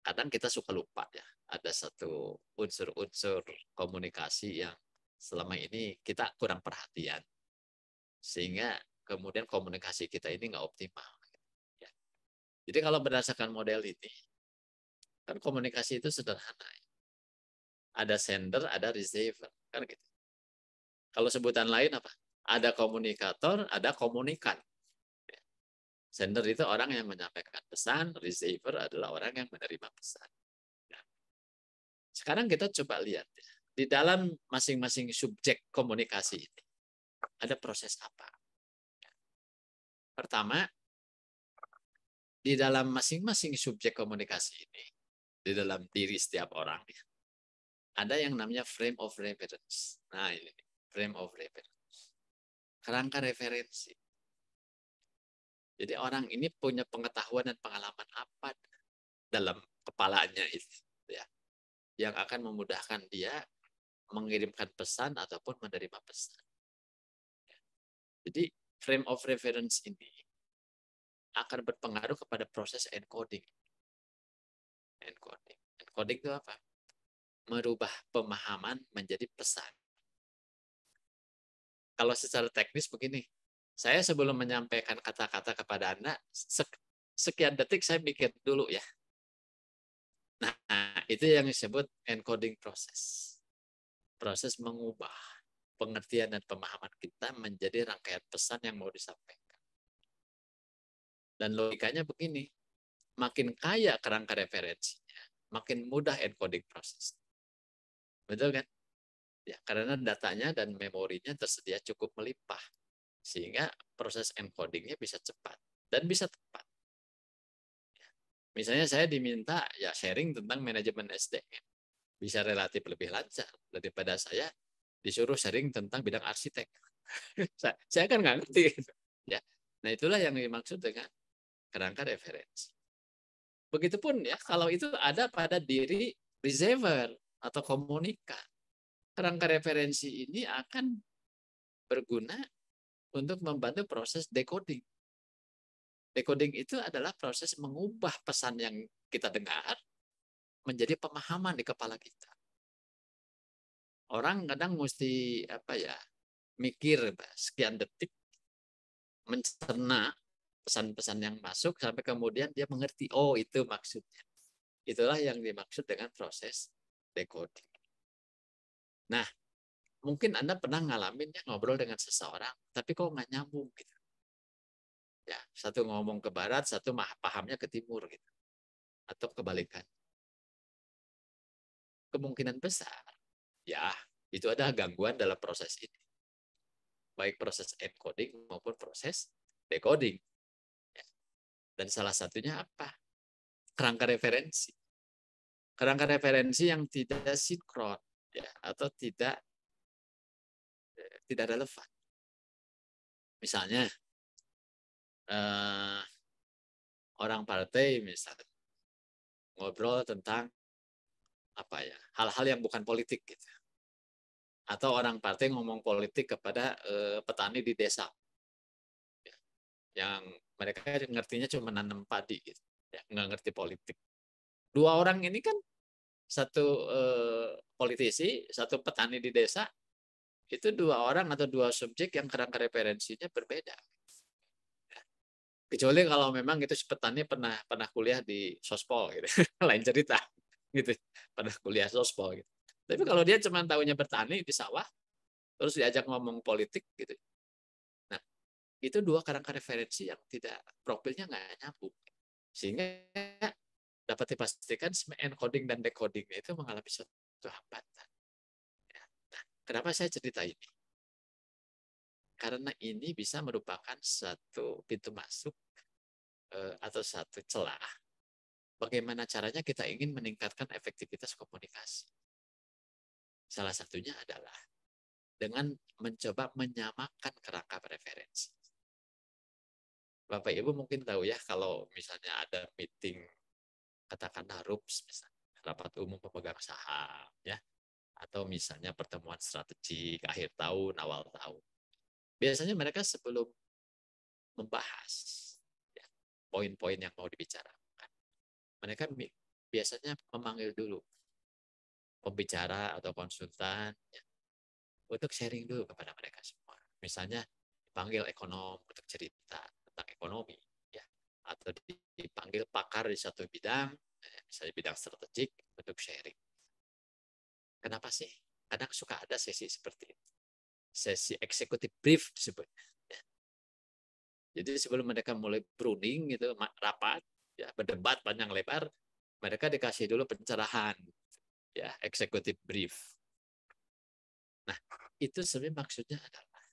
kadang kita suka lupa ya. Ada satu unsur-unsur komunikasi yang selama ini kita kurang perhatian. Sehingga kemudian komunikasi kita ini nggak optimal. Ya. Jadi kalau berdasarkan model ini, kan komunikasi itu sederhana. Ada sender, ada receiver. Kan gitu. Kalau sebutan lain apa? Ada komunikator, ada komunikan. Sender itu orang yang menyampaikan pesan, receiver adalah orang yang menerima pesan. Sekarang kita coba lihat ya, di dalam masing-masing subjek komunikasi ini ada proses apa? Pertama, di dalam masing-masing subjek komunikasi ini, di dalam diri setiap orang, ada yang namanya frame of reference. Nah, ini frame of reference. Kerangka referensi. Jadi orang ini punya pengetahuan dan pengalaman apa dalam kepalanya itu, ya, yang akan memudahkan dia mengirimkan pesan ataupun menerima pesan. Jadi frame of reference ini akan berpengaruh kepada proses encoding. Encoding itu apa? Merubah pemahaman menjadi pesan. Kalau secara teknis begini, saya sebelum menyampaikan kata-kata kepada Anda, sekian detik saya mikir dulu ya. Nah, itu yang disebut encoding proses. Proses mengubah pengertian dan pemahaman kita menjadi rangkaian pesan yang mau disampaikan. Dan logikanya begini, makin kaya kerangka referensinya, makin mudah encoding proses. Betul kan? Ya, karena datanya dan memorinya tersedia cukup melimpah. Sehingga proses encodingnya bisa cepat dan bisa tepat. Ya. Misalnya saya diminta ya sharing tentang manajemen SDM. Bisa relatif lebih lancar daripada saya disuruh sharing tentang bidang arsitek. Saya kan nggak ngerti. Ya. Nah itulah yang dimaksud dengan kerangka referensi. Begitupun ya kalau itu ada pada diri receiver atau komunikan. Kerangka referensi ini akan berguna untuk membantu proses decoding. Decoding itu adalah proses mengubah pesan yang kita dengar menjadi pemahaman di kepala kita. Orang kadang mesti mikir sekian detik mencerna pesan-pesan yang masuk sampai kemudian dia mengerti, oh itu maksudnya. Itulah yang dimaksud dengan proses decoding. Nah, mungkin Anda pernah ngalaminnya ngobrol dengan seseorang, tapi kok nggak nyambung gitu. Ya, satu ngomong ke barat, satu pahamnya ke timur gitu. Atau kebalikan. Kemungkinan besar, ya itu ada gangguan dalam proses ini. Baik proses encoding maupun proses decoding. Ya. Dan salah satunya apa? Kerangka referensi. Kerangka referensi yang tidak sinkron ya, atau tidak relevan. Misalnya orang partai misalnya ngobrol tentang hal-hal yang bukan politik gitu. Atau orang partai ngomong politik kepada petani di desa ya, yang mereka ngertinya cuma nanam padi gitu, ya, nggak ngerti politik. Dua orang ini kan satu politisi, satu petani di desa, itu dua orang atau dua subjek yang kerangka referensinya berbeda. Ya. Kecuali kalau memang itu si petani pernah kuliah di sospol gitu, lain cerita gitu, pernah kuliah sospol gitu. Tapi kalau dia cuma tahunya bertani di sawah, terus diajak ngomong politik gitu. Nah, itu dua kerangka referensi yang tidak profilnya nggak nyambung. Sehingga dapat dipastikan encoding dan decoding itu mengalami suatu hambatan. Nah, kenapa saya cerita ini? Karena ini bisa merupakan satu pintu masuk atau satu celah. Bagaimana caranya kita ingin meningkatkan efektivitas komunikasi. Salah satunya adalah dengan mencoba menyamakan kerangka referensi. Bapak Ibu mungkin tahu ya kalau misalnya ada meeting katakanlah RUPS misalnya, rapat umum pemegang saham ya, atau misalnya pertemuan strategik akhir tahun awal tahun. biasanya mereka sebelum membahas ya, poin-poin yang mau dibicarakan, mereka biasanya memanggil dulu pembicara atau konsultan ya, untuk sharing dulu kepada mereka semua. Misalnya dipanggil ekonom untuk cerita tentang ekonomi, ya, atau dipanggil pakar di satu bidang, misalnya bidang strategik untuk sharing. Kenapa sih? Kadang suka ada sesi seperti itu, sesi executive brief disebutnya. Ya. Jadi sebelum mereka mulai berunding gitu, rapat, ya, berdebat panjang lebar, mereka dikasih dulu pencerahan, ya, executive brief. Nah, itu sebenarnya maksudnya adalah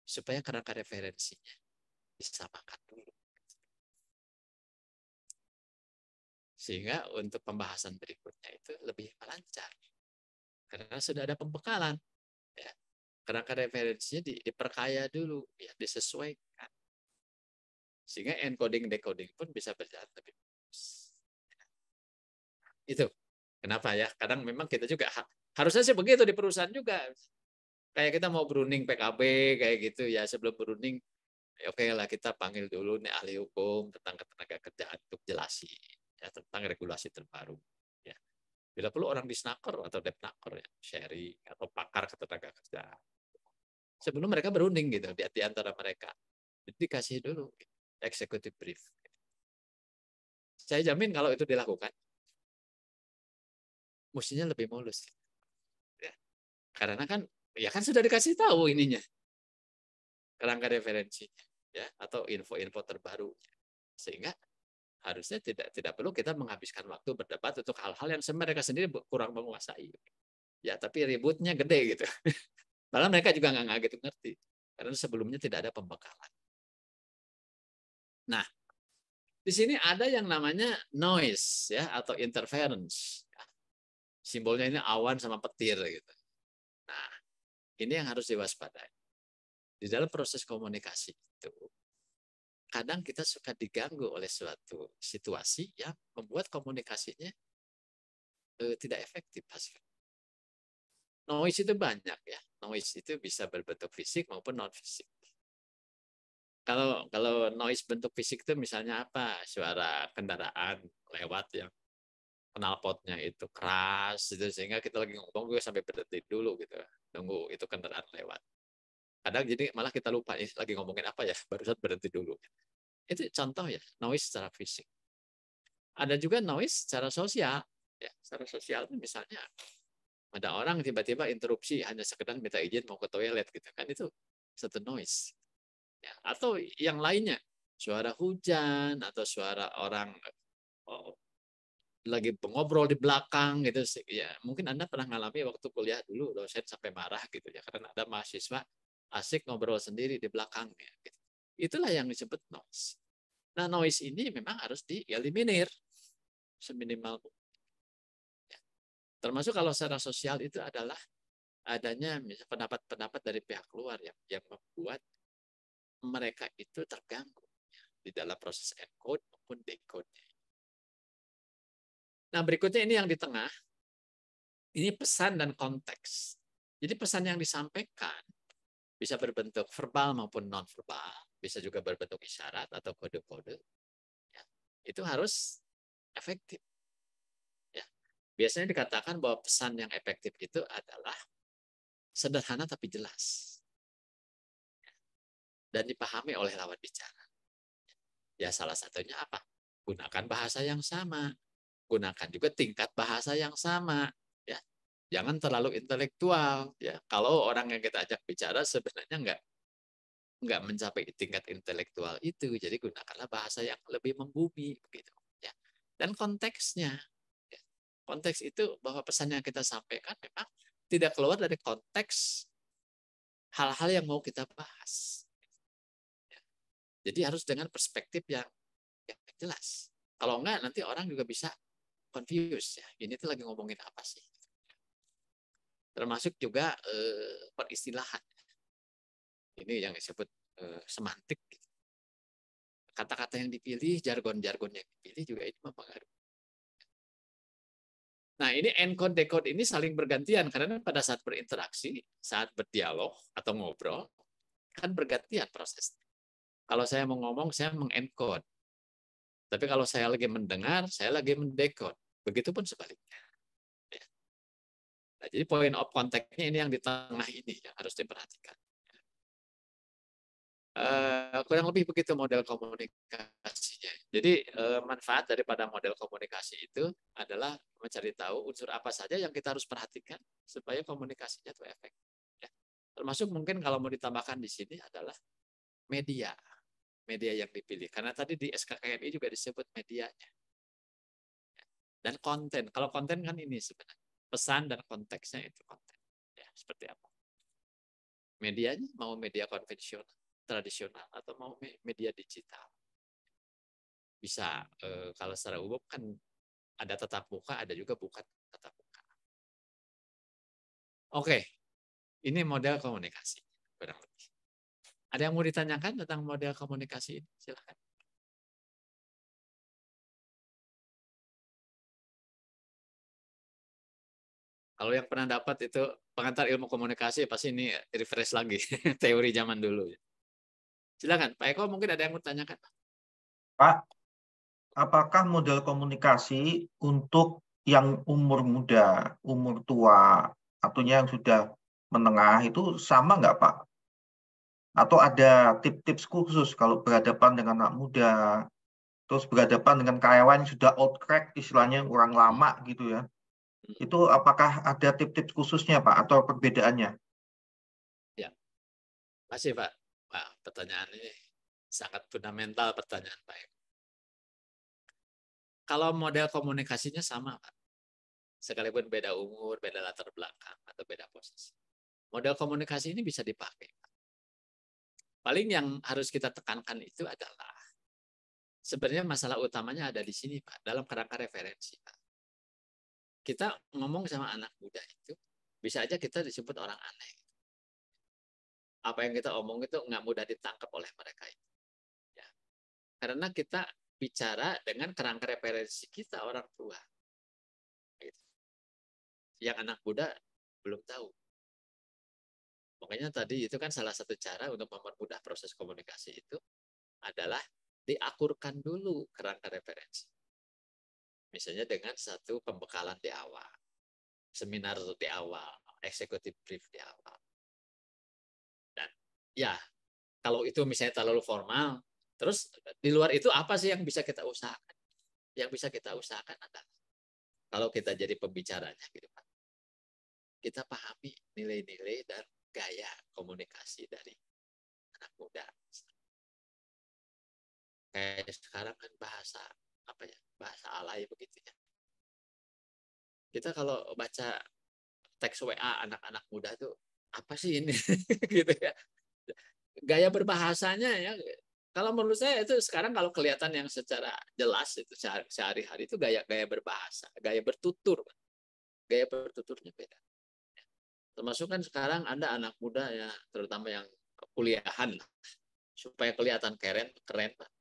supaya kerangka referensinya disamakan dulu. Sehingga untuk pembahasan berikutnya itu lebih lancar. Karena sudah ada pembekalan. Ya. Kerangka referensinya diperkaya dulu, ya, disesuaikan. Sehingga encoding decoding pun bisa berjalan lebih bagus. Itu kenapa ya? Kadang memang kita juga harusnya sih begitu di perusahaan juga. Kayak kita mau berunding PKB kayak gitu ya, sebelum berunding oke lah kita panggil dulu nih ahli hukum tentang ketenaga kerjaan untuk jelasin ya, tentang regulasi terbaru. Ya. Bila perlu orang disnaker atau depnaker ya, sharing atau pakar ketenaga kerjaan. Sebelum mereka berunding gitu di antara mereka, dikasih dulu executive brief. Saya jamin kalau itu dilakukan, mestinya lebih mulus. Ya. Karena kan ya kan sudah dikasih tahu ininya, kerangka referensinya, ya, atau info-info terbaru, sehingga harusnya tidak perlu kita menghabiskan waktu berdebat untuk hal-hal yang mereka sendiri kurang menguasai, ya, tapi ributnya gede gitu. Malah mereka juga nggak gitu ngerti karena sebelumnya tidak ada pembekalan. Nah, di sini ada yang namanya noise ya atau interference. Simbolnya ini awan sama petir gitu. Nah, ini yang harus diwaspadai. Di dalam proses komunikasi itu, kadang kita suka diganggu oleh suatu situasi yang membuat komunikasinya tidak efektif hasilnya. Noise itu banyak ya. Noise itu bisa berbentuk fisik maupun non fisik. Kalau noise bentuk fisik itu misalnya apa? Suara kendaraan lewat yang knalpotnya itu keras gitu, sehingga kita lagi ngomong gue sampai berhenti dulu gitu, nunggu itu kendaraan lewat. Kadang jadi malah kita lupa lagi ngomongin apa ya, barusan berhenti dulu. Itu contoh ya, noise secara fisik. Ada juga noise secara sosial. Ya, secara sosial itu misalnya ada orang tiba-tiba interupsi hanya sekedar minta izin mau ke toilet gitu kan, itu satu noise. Ya, atau yang lainnya, suara hujan atau suara orang lagi ngobrol di belakang gitu ya. Mungkin Anda pernah ngalami waktu kuliah dulu dosen sampai marah gitu ya karena ada mahasiswa asik ngobrol sendiri di belakangnya gitu. Itulah yang disebut noise. Nah, noise ini memang harus dieliminir seminimal mungkin. Ya. Termasuk kalau secara sosial itu adalah adanya pendapat-pendapat dari pihak luar yang membuat mereka itu terganggu ya, di dalam proses encode maupun decode. Nah, berikutnya ini yang di tengah. Ini pesan dan konteks. Jadi pesan yang disampaikan bisa berbentuk verbal maupun non-verbal, bisa juga berbentuk isyarat atau kode-kode. Ya, itu harus efektif. Ya. Biasanya dikatakan bahwa pesan yang efektif itu adalah sederhana tapi jelas. Ya. Dan dipahami oleh lawan bicara. Ya, salah satunya apa? Gunakan bahasa yang sama. Gunakan juga tingkat bahasa yang sama, ya. Jangan terlalu intelektual, ya. Kalau orang yang kita ajak bicara sebenarnya nggak mencapai tingkat intelektual itu, jadi gunakanlah bahasa yang lebih membumi, begitu, ya. Dan konteksnya, ya. Konteks itu bahwa pesan yang kita sampaikan memang tidak keluar dari konteks hal-hal yang mau kita bahas. Ya. Jadi harus dengan perspektif yang jelas. Kalau enggak, nanti orang juga bisa confused ya. Ini tuh lagi ngomongin apa sih? Termasuk juga peristilahan. Ini yang disebut semantik. Kata-kata yang dipilih, jargon-jargon yang dipilih juga ini mempengaruhi. Nah, ini encode decode ini saling bergantian karena pada saat berinteraksi, saat berdialog atau ngobrol, Kan bergantian prosesnya. Kalau saya mau ngomong, saya mengencode. Tapi kalau saya lagi mendengar, saya lagi mendekode. Begitupun sebaliknya. Ya. Nah, jadi point of contact-nya ini yang di tengah ini yang harus diperhatikan. Kurang lebih begitu model komunikasinya. Jadi manfaat daripada model komunikasi itu adalah mencari tahu unsur apa saja yang kita harus perhatikan supaya komunikasinya itu efektif. Ya. Termasuk mungkin kalau mau ditambahkan di sini adalah media yang dipilih. Karena tadi di SKKNI juga disebut medianya. Dan konten. Kalau konten kan ini sebenarnya pesan dan konteksnya itu konten. Ya, seperti apa? Medianya mau media konvensional, tradisional, atau mau media digital. Bisa kalau secara umum kan ada tatap muka, ada juga bukan tatap muka. Oke, ini model komunikasi kurang lebih. Ada yang mau ditanyakan tentang model komunikasi ini? Silakan. Kalau yang pernah dapat itu pengantar ilmu komunikasi, pasti ini refresh lagi teori zaman dulu. Silakan, Pak Eko mungkin ada yang mau tanyakan. Pak, apakah model komunikasi untuk yang umur muda, umur tua, atau yang sudah menengah itu sama nggak Pak? Atau ada tips-tips khusus kalau berhadapan dengan anak muda, terus berhadapan dengan karyawan yang sudah old crack, istilahnya orang lama gitu ya. Itu apakah ada tips-tips khususnya Pak atau perbedaannya? Ya, masih Pak. Wah, pertanyaan ini sangat fundamental pertanyaan Pak Eko. Kalau model komunikasinya sama Pak, sekalipun beda umur, beda latar belakang, atau beda posisi. Model komunikasi ini bisa dipakai. Paling yang harus kita tekankan itu adalah sebenarnya masalah utamanya ada di sini Pak, dalam kerangka referensi Pak. Kita ngomong sama anak muda itu, bisa aja kita disebut orang aneh. Apa yang kita omong itu nggak mudah ditangkap oleh mereka itu. Ya. Karena kita bicara dengan kerangka referensi kita orang tua. Gitu. Yang anak muda belum tahu. Makanya tadi itu kan salah satu cara untuk mempermudah proses komunikasi itu adalah diakurkan dulu kerangka referensi. Misalnya dengan satu pembekalan di awal, seminar di awal, executive brief di awal. Dan ya, kalau itu misalnya terlalu formal, terus di luar itu apa sih yang bisa kita usahakan? Yang bisa kita usahakan adalah kalau kita jadi pembicaranya gitu Pak, kita pahami nilai-nilai dan gaya komunikasi dari anak muda. Kayak sekarang kan bahasa apa ya, bahasa alay begitu ya. Kita kalau baca teks WA anak-anak muda tuh apa sih ini gitu ya. Gaya berbahasanya ya. Kalau menurut saya itu sekarang kalau kelihatan yang secara jelas itu sehari-hari itu gaya berbahasa, gaya bertutur. Gaya bertuturnya beda. Termasuk kan sekarang ada anak muda ya, terutama yang kuliahan supaya kelihatan keren Pak.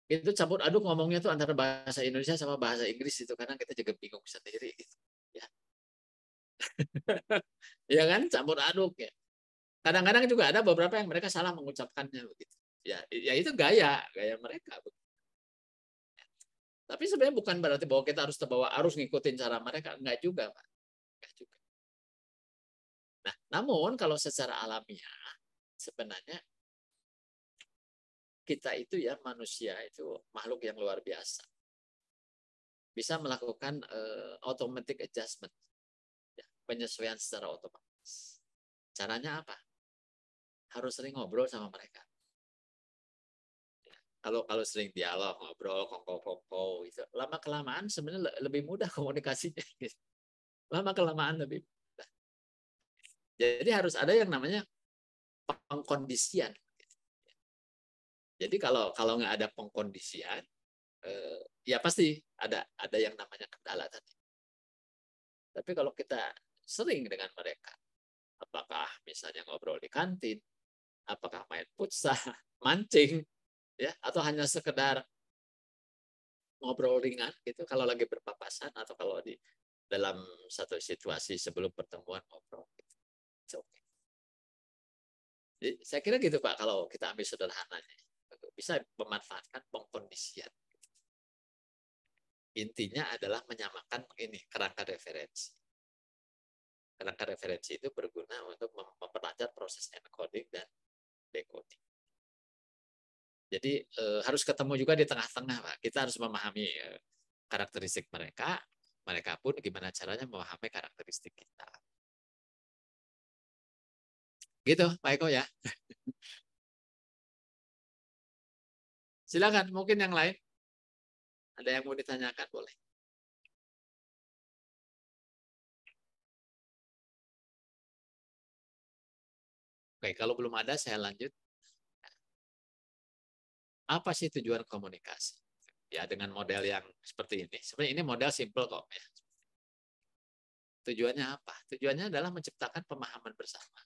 Itu campur aduk ngomongnya tuh antara bahasa Indonesia sama bahasa Inggris itu, karena kita juga bingung sendiri gitu. Ya. Ya kan, campur aduk ya. Kadang-kadang juga ada beberapa yang mereka salah mengucapkannya begitu. Ya itu gaya mereka. Tapi sebenarnya bukan berarti bahwa kita harus terbawa arus ngikutin cara mereka, enggak juga, Pak. Enggak juga. Nah, namun kalau secara alamiah sebenarnya kita itu ya manusia itu makhluk yang luar biasa. Bisa melakukan automatic adjustment. Ya, penyesuaian secara otomatis. Caranya apa? Harus sering ngobrol sama mereka. Ya, kalau sering dialog, ngobrol, kongko itu lama-kelamaan sebenarnya lebih mudah komunikasinya. Gitu. Lama-kelamaan lebih mudah. Jadi harus ada yang namanya pengkondisian. Jadi kalau nggak ada pengkondisian, ya pasti ada yang namanya kendala tadi. Tapi kalau kita sering dengan mereka, apakah misalnya ngobrol di kantin, apakah main futsal, mancing, ya, atau hanya sekedar ngobrol ringan gitu, kalau lagi berpapasan atau kalau di dalam satu situasi sebelum pertemuan ngobrol. Gitu. Okay. Jadi, saya kira gitu Pak, kalau kita ambil sederhananya. Bisa memanfaatkan pengkondisian. Intinya adalah menyamakan ini kerangka referensi. Kerangka referensi itu berguna untuk memperlancar proses encoding dan decoding. Jadi harus ketemu juga di tengah-tengah, Pak. Kita harus memahami karakteristik mereka, mereka pun gimana caranya memahami karakteristik kita. Gitu, Pak Eko ya. Silakan, mungkin yang lain. Ada yang mau ditanyakan, boleh. Oke, kalau belum ada, saya lanjut. Apa sih tujuan komunikasi? Ya, dengan model yang seperti ini. Sebenarnya ini model simple kok. Ya. Tujuannya apa? Tujuannya adalah menciptakan pemahaman bersama.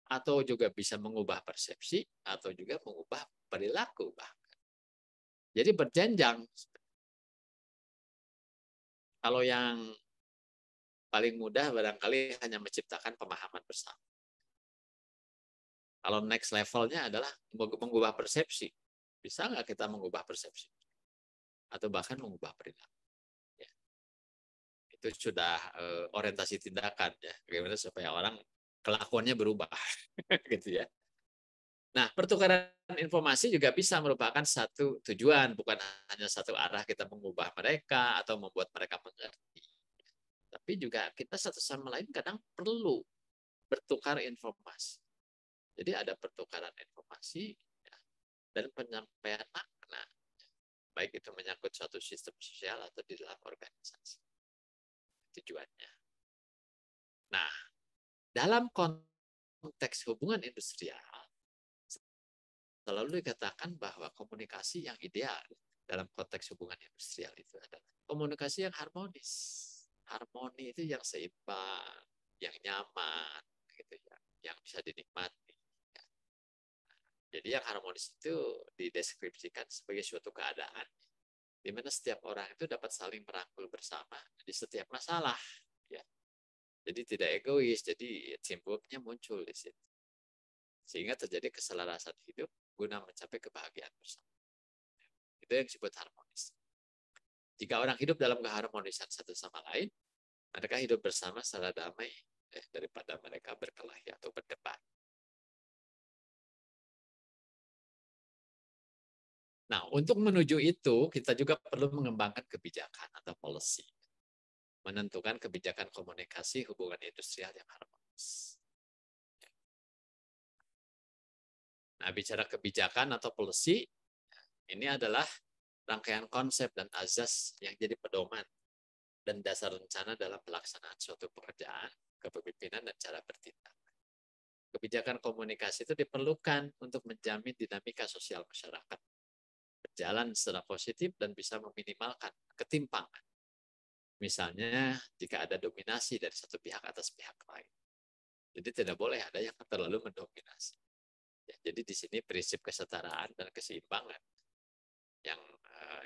Atau juga bisa mengubah persepsi, atau juga mengubah perilaku bahkan. Jadi berjenjang. Kalau yang paling mudah barangkali hanya menciptakan pemahaman bersama. Kalau next levelnya adalah mengubah persepsi. Bisa nggak kita mengubah persepsi? Atau bahkan mengubah perilaku. Ya. Itu sudah orientasi tindakan ya. Bagaimana supaya orang kelakuannya berubah. Gitu ya. Nah, pertukaran informasi juga bisa merupakan satu tujuan, bukan hanya satu arah kita mengubah mereka atau membuat mereka mengerti. Tapi juga kita satu sama lain kadang perlu bertukar informasi. Jadi ada pertukaran informasi ya, dan penyampaian makna, baik itu menyangkut suatu sistem sosial atau di dalam organisasi. Tujuannya. Nah, dalam konteks hubungan industrial, selalu dikatakan bahwa komunikasi yang ideal dalam konteks hubungan industrial itu adalah komunikasi yang harmonis. Harmoni itu yang seimbang, yang nyaman, gitu ya, yang bisa dinikmati. Jadi yang harmonis itu dideskripsikan sebagai suatu keadaan di mana setiap orang itu dapat saling merangkul bersama di setiap masalah. Ya. Jadi tidak egois, jadi teamwork-nya muncul di situ. Sehingga terjadi keselarasan hidup guna mencapai kebahagiaan bersama. Itu yang disebut harmonis. Jika orang hidup dalam keharmonisan satu sama lain, mereka hidup bersama secara damai daripada mereka berkelahi atau berdebat. Nah, untuk menuju itu, kita juga perlu mengembangkan kebijakan atau policy. Menentukan kebijakan komunikasi hubungan industrial yang harmonis. Nah, bicara kebijakan atau policy, ini adalah rangkaian konsep dan azas yang jadi pedoman dan dasar rencana dalam pelaksanaan suatu pekerjaan, kepemimpinan, dan cara bertindak. Kebijakan komunikasi itu diperlukan untuk menjamin dinamika sosial masyarakat berjalan secara positif dan bisa meminimalkan ketimpangan. Misalnya, jika ada dominasi dari satu pihak atas pihak lain. Jadi tidak boleh ada yang terlalu mendominasi. Ya, jadi di sini prinsip kesetaraan dan keseimbangan yang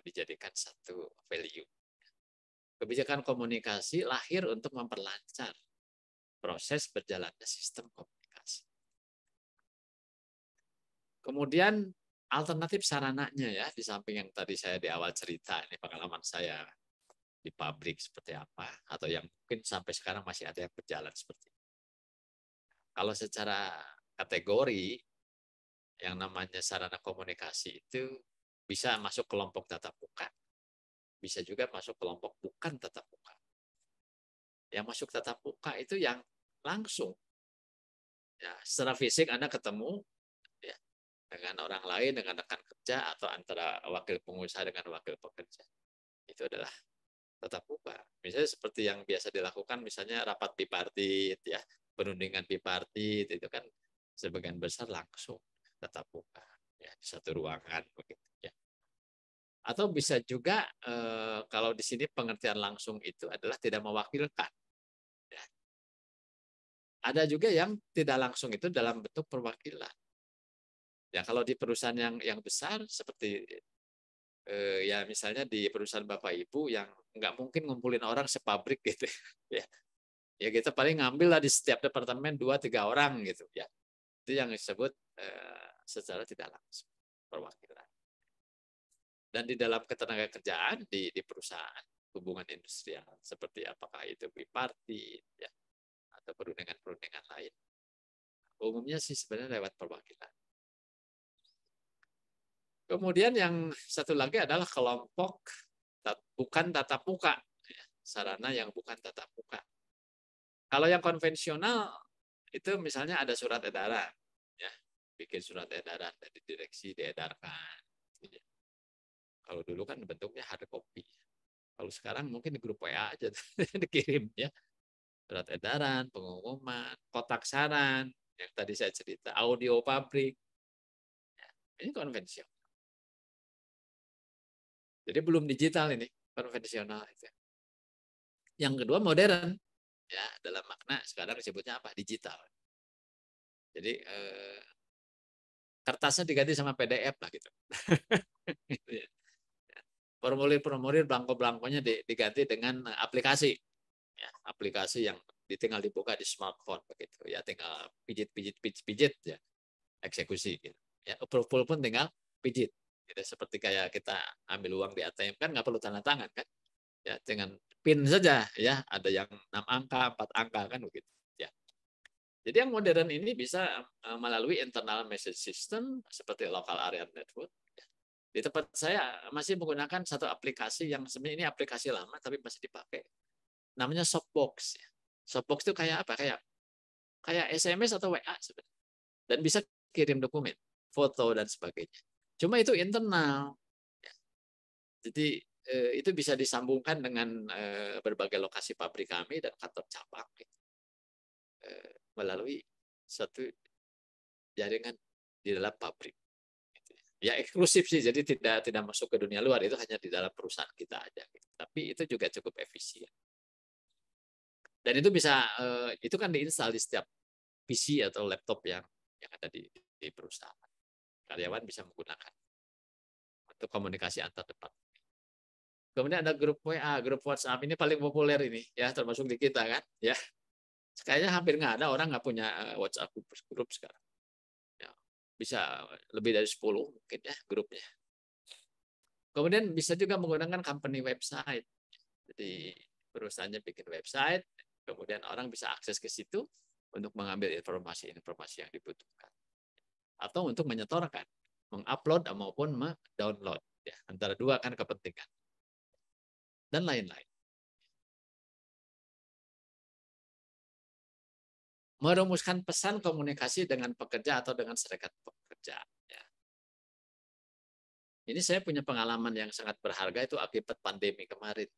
dijadikan satu value. Kebijakan komunikasi lahir untuk memperlancar proses berjalannya sistem komunikasi. Kemudian alternatif sarananya ya, di samping yang tadi saya di awal cerita, ini pengalaman saya di pabrik seperti apa, atau yang mungkin sampai sekarang masih ada yang berjalan seperti itu. Kalau secara kategori, yang namanya sarana komunikasi itu bisa masuk kelompok tatap muka. Bisa juga masuk kelompok bukan tatap muka. Yang masuk tatap muka itu yang langsung. Ya, secara fisik Anda ketemu ya, dengan orang lain, dengan rekan kerja, atau antara wakil pengusaha dengan wakil pekerja. Itu adalah tatap muka. Misalnya seperti yang biasa dilakukan, misalnya rapat bipartit, ya, perundingan bipartit, itu kan sebagian besar langsung tatap muka, ya, di satu ruangan begitu. Ya. Atau bisa juga kalau di sini pengertian langsung itu adalah tidak mewakilkan. Ya. Ada juga yang tidak langsung itu dalam bentuk perwakilan. Ya kalau di perusahaan yang besar seperti ya misalnya di perusahaan Bapak Ibu yang nggak mungkin ngumpulin orang sepabrik gitu ya. Ya kita paling ngambil lah di setiap departemen 2-3 orang gitu ya. Itu yang disebut secara tidak langsung perwakilan. Dan di dalam ketenagakerjaan di perusahaan, hubungan industrial seperti apakah itu bipartit ya atau perundingan-perundingan lain, umumnya sih sebenarnya lewat perwakilan. Kemudian yang satu lagi adalah kelompok bukan tatap muka, ya, sarana yang bukan tatap muka. Kalau yang konvensional itu misalnya ada surat edaran, ya, bikin surat edaran dari direksi diedarkan. Ya. Kalau dulu kan bentuknya hard copy. Kalau sekarang mungkin di grup WA aja dikirim ya. Surat edaran, pengumuman, kotak saran, yang tadi saya cerita, audio pabrik. Ya, ini konvensional. Jadi belum digital ini, konvensional itu. Yang kedua modern. Ya, dalam makna sekarang disebutnya apa? Digital. Jadi kertasnya diganti sama PDF lah gitu. Gitu ya. Formulir-formulir belangko-belangkonya diganti dengan aplikasi. Ya, aplikasi yang tinggal dibuka di smartphone begitu ya, tinggal pijit ya, eksekusi gitu. Ya, approval pun tinggal pijit. Gitu. Seperti kayak kita ambil uang di ATM kan nggak perlu tanda tangan kan. Ya, dengan PIN saja ya, ada yang 6 angka, 4 angka kan begitu ya. Jadi yang modern ini bisa melalui internal message system seperti local area network. Di tempat saya masih menggunakan satu aplikasi yang sebenarnya ini aplikasi lama tapi masih dipakai. Namanya Softbox. Softbox itu kayak apa? Kayak SMS atau WA sebenarnya. Dan bisa kirim dokumen, foto dan sebagainya. Cuma itu internal. Jadi itu bisa disambungkan dengan berbagai lokasi pabrik kami dan kantor cabang melalui satu jaringan di dalam pabrik. Ya eksklusif sih, jadi tidak masuk ke dunia luar, itu hanya di dalam perusahaan kita aja. Tapi itu juga cukup efisien. Dan itu bisa, itu kan diinstal di setiap PC atau laptop yang ada di perusahaan. Karyawan bisa menggunakan untuk komunikasi antar departemen. Kemudian ada grup WA, grup WhatsApp ini paling populer ini, ya termasuk di kita kan, ya. Kayaknya hampir nggak ada orang nggak punya WhatsApp grup sekarang. Bisa lebih dari 10 mungkin ya grupnya. Kemudian bisa juga menggunakan company website. Jadi perusahaannya bikin website, kemudian orang bisa akses ke situ untuk mengambil informasi-informasi yang dibutuhkan. Atau untuk menyetorkan, mengupload maupun mendownload. Ya, antara dua kan kepentingan. Dan lain-lain. Merumuskan pesan komunikasi dengan pekerja atau dengan serikat pekerja. Ya. Ini saya punya pengalaman yang sangat berharga itu akibat pandemi kemarin.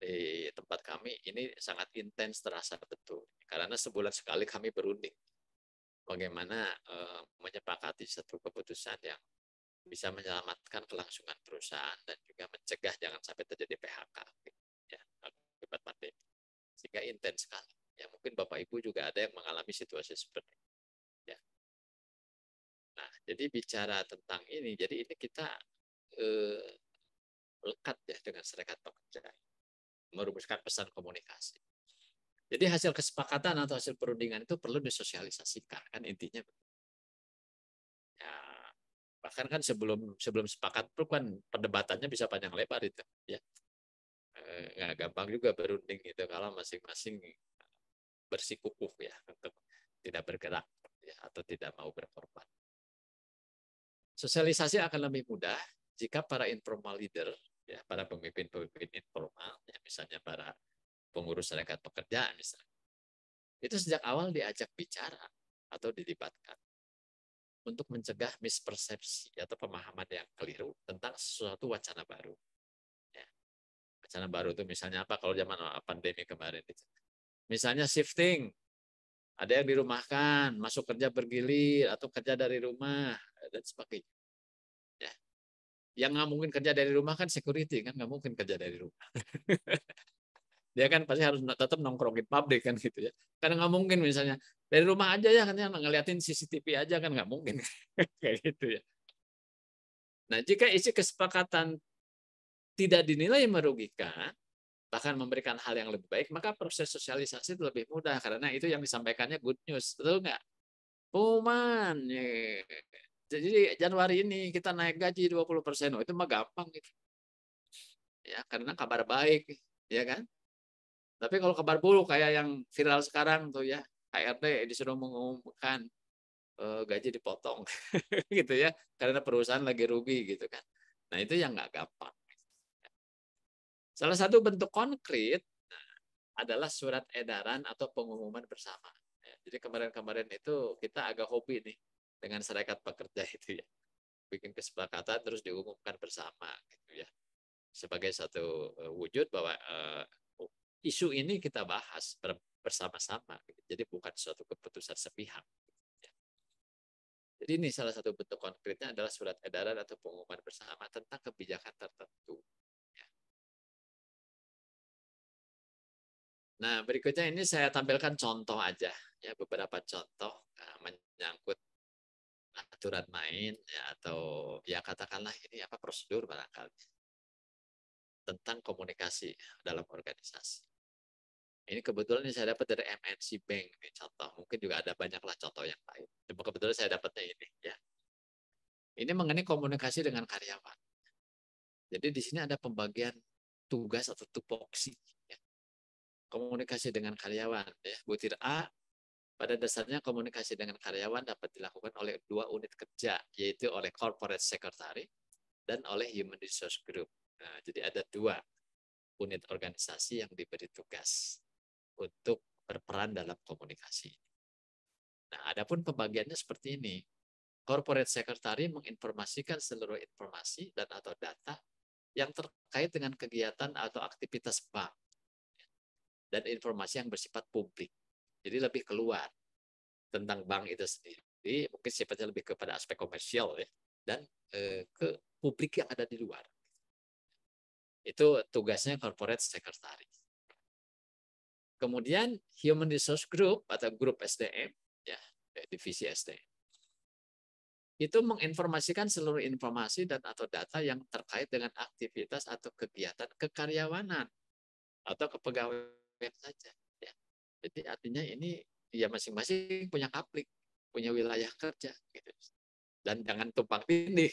Di tempat kami ini sangat intens terasa betul. Karena sebulan sekali kami berunding. Bagaimana menyepakati satu keputusan yang bisa menyelamatkan kelangsungan perusahaan dan juga mencegah jangan sampai terjadi PHK. Ya, akibat pandemi. Sehingga intens sekali. Ya, mungkin Bapak Ibu juga ada yang mengalami situasi seperti ini. Ya. Nah, jadi bicara tentang ini, jadi ini kita lekat ya dengan serikat pekerja, merumuskan pesan komunikasi. Jadi hasil kesepakatan atau hasil perundingan itu perlu disosialisasikan, kan intinya. Ya, bahkan kan sebelum sepakat itu kan perdebatannya bisa panjang lebar itu, ya. Nggak gampang juga berunding itu kalau masing-masing bersikukuh ya untuk tidak bergerak ya, atau tidak mau berkorban. Sosialisasi akan lebih mudah jika para informal leader ya, para pemimpin-pemimpin informal ya, misalnya para pengurus serikat pekerja misalnya, itu sejak awal diajak bicara atau dilibatkan untuk mencegah mispersepsi atau pemahaman yang keliru tentang sesuatu wacana baru. Ya. Wacana baru itu misalnya apa kalau zaman pandemi kemarin itu. Misalnya shifting, ada yang dirumahkan, masuk kerja bergilir atau kerja dari rumah dan sebagainya. Ya. Yang nggak mungkin kerja dari rumah kan security kan nggak mungkin kerja dari rumah. Dia kan pasti harus tetap nongkrongin pabrik kan gitu ya. Karena nggak mungkin misalnya dari rumah aja ya kan ngeliatin CCTV aja kan nggak mungkin kayak gitu ya. Nah jika isi kesepakatan tidak dinilai merugikan, bahkan memberikan hal yang lebih baik, maka proses sosialisasi itu lebih mudah karena itu yang disampaikannya good news, betul nggak? Pengumuman. Ya. Jadi Januari ini kita naik gaji 20%. Oh, itu mah gampang gitu. Ya, karena kabar baik, ya kan? Tapi kalau kabar buruk kayak yang viral sekarang tuh ya, HRD disuruh mengumumkan gaji dipotong gitu ya, karena perusahaan lagi rugi gitu kan. Nah, itu yang nggak gampang. Salah satu bentuk konkret adalah surat edaran atau pengumuman bersama. Ya, jadi kemarin-kemarin itu kita agak hobi nih dengan serikat pekerja itu ya, bikin kesepakatan terus diumumkan bersama gitu ya, sebagai satu wujud bahwa isu ini kita bahas bersama-sama. Gitu. Jadi bukan suatu keputusan sepihak. Ya. Jadi ini salah satu bentuk konkretnya adalah surat edaran atau pengumuman bersama tentang kebijakan tertentu. Nah, berikutnya ini saya tampilkan contoh aja, ya beberapa contoh menyangkut aturan main, ya, atau ya katakanlah ini apa prosedur barangkali tentang komunikasi dalam organisasi. Ini kebetulan ini saya dapat dari MNC Bank, ini contoh. Mungkin juga ada banyaklah contoh yang lain. Cuma kebetulan saya dapatnya ini, ya. Ini mengenai komunikasi dengan karyawan. Jadi di sini ada pembagian tugas atau tupoksi. Ya. Komunikasi dengan karyawan, ya. Butir A, pada dasarnya komunikasi dengan karyawan dapat dilakukan oleh 2 unit kerja, yaitu oleh corporate secretary dan oleh human resource group. Nah, jadi ada 2 unit organisasi yang diberi tugas untuk berperan dalam komunikasi. Nah, adapun pembagiannya seperti ini. Corporate secretary menginformasikan seluruh informasi dan atau data yang terkait dengan kegiatan atau aktivitas bank dan informasi yang bersifat publik. Jadi lebih keluar tentang bank itu sendiri, mungkin sifatnya lebih kepada aspek komersial ya, dan ke publik yang ada di luar. Itu tugasnya corporate secretary. Kemudian human resource group atau grup SDM, ya divisi SDM, itu menginformasikan seluruh informasi dan atau data yang terkait dengan aktivitas atau kegiatan kekaryawanan atau kepegawaian saja. Ya. Jadi artinya ini ya masing-masing punya kaplik, punya wilayah kerja, gitu. Dan jangan tumpang tindih,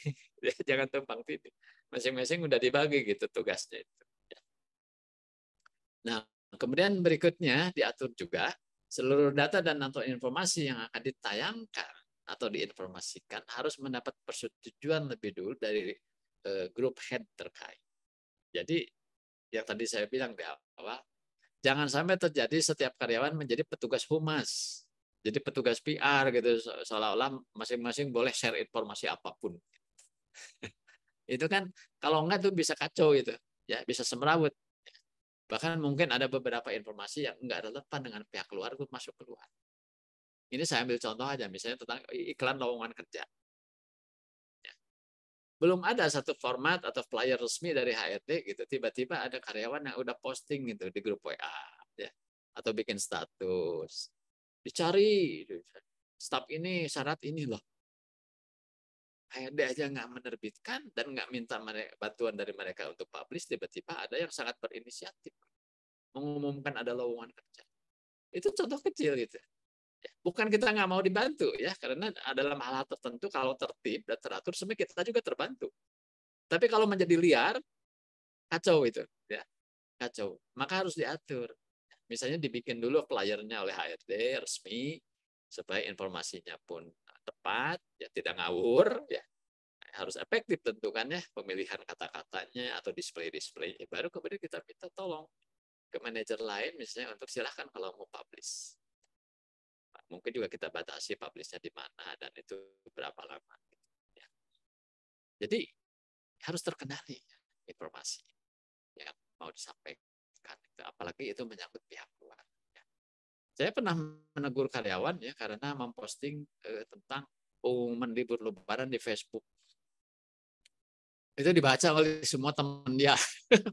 jangan tumpang tindih. Masing-masing udah dibagi gitu tugasnya itu. Ya. Nah, kemudian berikutnya diatur juga seluruh data dan atau informasi yang akan ditayangkan atau diinformasikan harus mendapat persetujuan lebih dulu dari grup head terkait. Jadi yang tadi saya bilang di awal, jangan sampai terjadi setiap karyawan menjadi petugas humas, jadi petugas PR gitu, seolah-olah masing-masing boleh share informasi apapun. Itu kan kalau enggak tuh bisa kacau gitu, ya bisa semrawut. Bahkan mungkin ada beberapa informasi yang enggak relevan dengan pihak luar itu masuk keluar. Ini saya ambil contoh aja, misalnya tentang iklan lowongan kerja. Ya. Belum ada satu format atau flyer resmi dari HRD gitu, tiba-tiba ada karyawan yang udah posting gitu di grup WA, ya, atau bikin status, dicari staf ini syarat ini loh. HRD aja nggak menerbitkan dan nggak minta bantuan dari mereka untuk publish, tiba-tiba ada yang sangat berinisiatif mengumumkan ada lowongan kerja. Itu contoh kecil gitu. Bukan kita nggak mau dibantu ya, karena dalam hal tertentu kalau tertib dan teratur sebenarnya kita juga terbantu. Tapi kalau menjadi liar, kacau itu, ya kacau. Maka harus diatur. Misalnya dibikin dulu flyernya oleh HRD resmi supaya informasinya pun tepat, ya tidak ngawur, ya harus efektif tentu kan ya pemilihan kata-katanya atau display baru kemudian kita minta tolong ke manajer lain misalnya untuk silahkan kalau mau publish. Mungkin juga kita batasi publishnya di mana dan itu berapa lama. Ya. Jadi harus terkendali informasi yang mau disampaikan. Apalagi itu menyangkut pihak luar. Ya. Saya pernah menegur karyawan ya karena memposting tentang pengumuman libur Lebaran di Facebook. Itu dibaca oleh semua teman dia,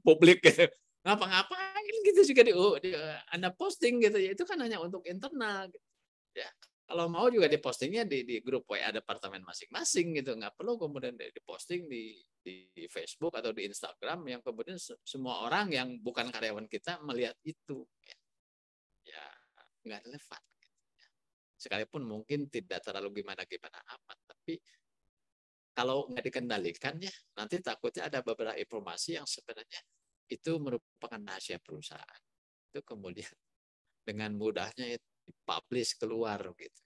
publik gitu. Ngapa-ngapain gitu juga Anda posting gitu ya itu kan hanya untuk internal. Gitu. Ya, kalau mau juga dipostingnya di grup WA departemen masing-masing gitu, nggak perlu kemudian diposting di Facebook atau di Instagram yang kemudian semua orang yang bukan karyawan kita melihat itu, ya nggak relevan. Gitu. sekalipun mungkin tidak terlalu gimana-gimana amat, tapi kalau nggak dikendalikan ya, nanti takutnya ada beberapa informasi yang sebenarnya itu merupakan rahasia perusahaan. Itu kemudian dengan mudahnya publish keluar gitu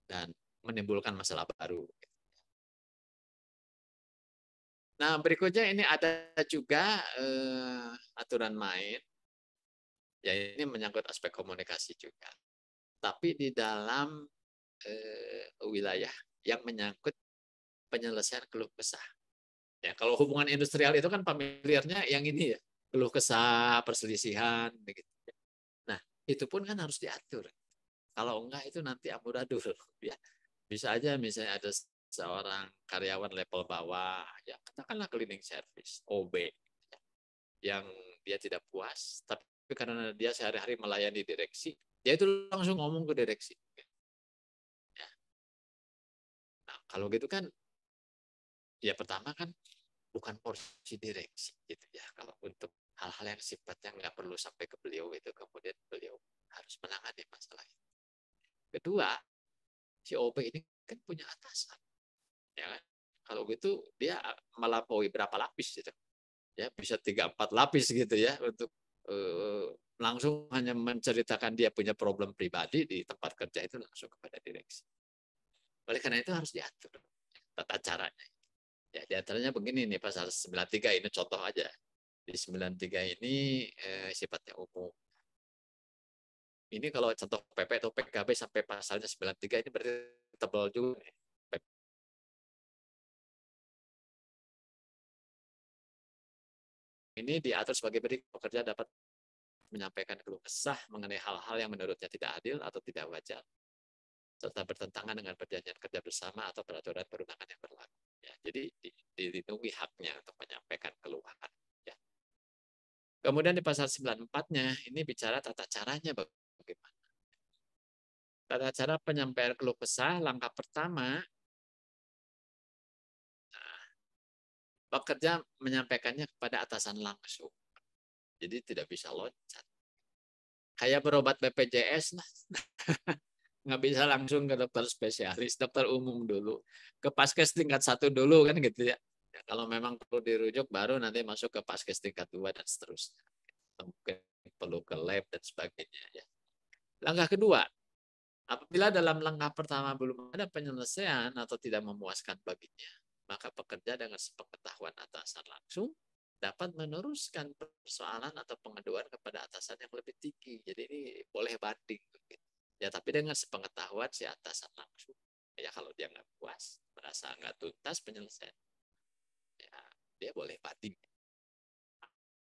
dan menimbulkan masalah baru. Nah, berikutnya ini ada juga aturan main. Ya, ini menyangkut aspek komunikasi juga. Tapi di dalam wilayah yang menyangkut penyelesaian keluh kesah. Ya, kalau hubungan industrial itu kan familiarnya yang ini ya, keluh kesah, perselisihan, begitu. Nah, itu pun kan harus diatur. Kalau enggak itu nanti amburadul. Ya, bisa aja misalnya ada seorang karyawan level bawah, ya katakanlah cleaning service, OB, yang dia tidak puas, tapi karena dia sehari-hari melayani direksi, dia itu langsung ngomong ke direksi. Ya. Nah, kalau gitu kan, ya pertama kan bukan porsi direksi, gitu ya. Kalau untuk hal-hal yang sifatnya nggak perlu sampai ke beliau itu, kemudian beliau harus menangani masalah itu. Kedua, si OB ini kan punya atasan, ya kan? Kalau gitu dia melampaui berapa lapis gitu. Ya, bisa 3-4 lapis gitu ya untuk langsung hanya menceritakan dia punya problem pribadi di tempat kerja itu langsung kepada direksi. Oleh karena itu harus diatur tata caranya. Ya, di antaranya begini nih, pasal 93 ini contoh aja. Di 93 ini sifatnya umum. Ini kalau contoh PP atau PKB sampai pasalnya 93 ini berarti tebal juga nih. Ini diatur sebagai berikut: pekerja dapat menyampaikan keluh kesah mengenai hal-hal yang menurutnya tidak adil atau tidak wajar, serta bertentangan dengan perjanjian kerja bersama atau peraturan perundangan yang berlaku. Ya, jadi dilindungi haknya untuk menyampaikan keluhan. Ya. Kemudian di pasal 94-nya ini bicara tata caranya bagaimana. Tata cara penyampaian keluh kesah, langkah pertama, pekerja menyampaikannya kepada atasan langsung. Jadi tidak bisa loncat. Kayak berobat BPJS, nggak bisa langsung ke dokter spesialis, dokter umum dulu, ke paskes tingkat 1 dulu kan gitu ya. Ya, kalau memang perlu dirujuk baru nanti masuk ke paskes tingkat 2 dan seterusnya. Mungkin perlu ke lab dan sebagainya ya. Langkah kedua, apabila dalam langkah pertama belum ada penyelesaian atau tidak memuaskan baginya, maka pekerja dengan sepengetahuan atasan langsung dapat meneruskan persoalan atau pengaduan kepada atasan yang lebih tinggi. Jadi ini boleh banding. Ya, tapi dengan sepengetahuan si atasan langsung. Ya, kalau dia nggak puas, merasa nggak tuntas penyelesaian, ya dia boleh banding.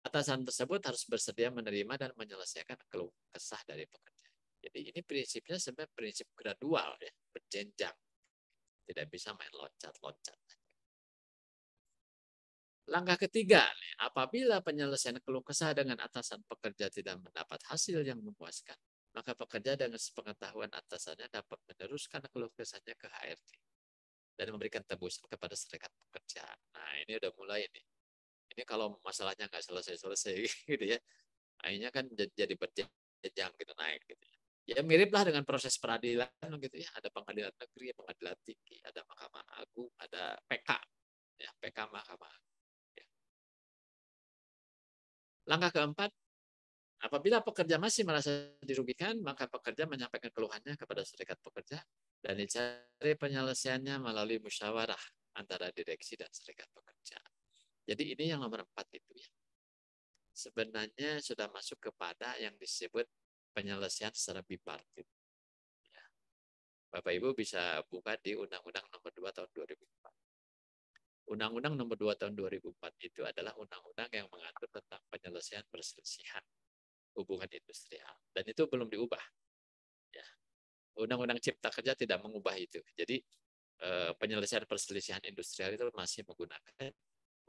Atasan tersebut harus bersedia menerima dan menyelesaikan keluh kesah dari pekerja. Jadi ini prinsipnya sebenarnya prinsip gradual, ya, berjenjang. Tidak bisa main loncat-loncat. Langkah ketiga, apabila penyelesaian keluh kesah dengan atasan pekerja tidak mendapat hasil yang memuaskan, maka pekerja dengan sepengetahuan atasannya dapat meneruskan keluh kesahnya ke HRD dan memberikan tebusan kepada serikat pekerja. Nah, ini udah mulai nih. Ini kalau masalahnya nggak selesai-selesai gitu ya, akhirnya kan jadi berjenjang gitu, naik gitu ya. Ya miriplah dengan proses peradilan gitu ya. Ada pengadilan negeri, pengadilan tinggi, ada Mahkamah Agung, ada PK, ya PK Mahkamah Agung. Langkah keempat, apabila pekerja masih merasa dirugikan, maka pekerja menyampaikan keluhannya kepada serikat pekerja dan dicari penyelesaiannya melalui musyawarah antara direksi dan serikat pekerja. Jadi ini yang nomor 4 itu ya. Sebenarnya sudah masuk kepada yang disebut penyelesaian secara bipartit. Ya. Bapak Ibu bisa buka di Undang-Undang Nomor 2 Tahun 2004. Undang-Undang Nomor 2 Tahun 2004 itu adalah undang-undang yang mengatur tentang penyelesaian perselisihan hubungan industrial, dan itu belum diubah. Ya. Undang-Undang Cipta Kerja tidak mengubah itu. Jadi penyelesaian perselisihan industrial itu masih menggunakan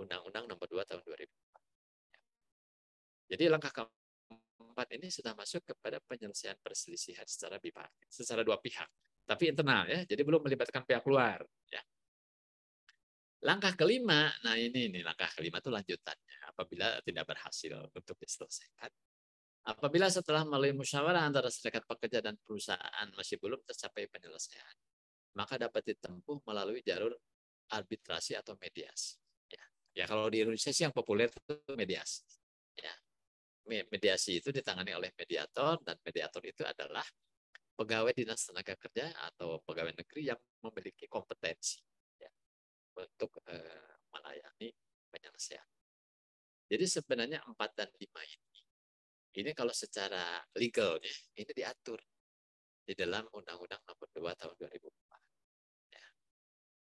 Undang-Undang Nomor 2 Tahun 2004. Jadi langkah keempat ini sudah masuk kepada penyelesaian perselisihan secara bipartit, secara dua pihak, tapi internal ya. Jadi belum melibatkan pihak luar. Ya. Langkah kelima, nah ini langkah kelima itu lanjutannya. Apabila tidak berhasil untuk diselesaikan, Apabila setelah melalui musyawarah antara serikat pekerja dan perusahaan masih belum tercapai penyelesaian, maka dapat ditempuh melalui jalur arbitrasi atau mediasi. Ya, kalau di Indonesia sih yang populer itu mediasi. Ya, mediasi itu ditangani oleh mediator, dan mediator itu adalah pegawai dinas tenaga kerja atau pegawai negeri yang memiliki kompetensi ya, untuk melayani penyelesaian. Jadi sebenarnya 4 dan 5 ini kalau secara legalnya ini diatur di dalam Undang-Undang Nomor 2 Tahun 2004. Ya.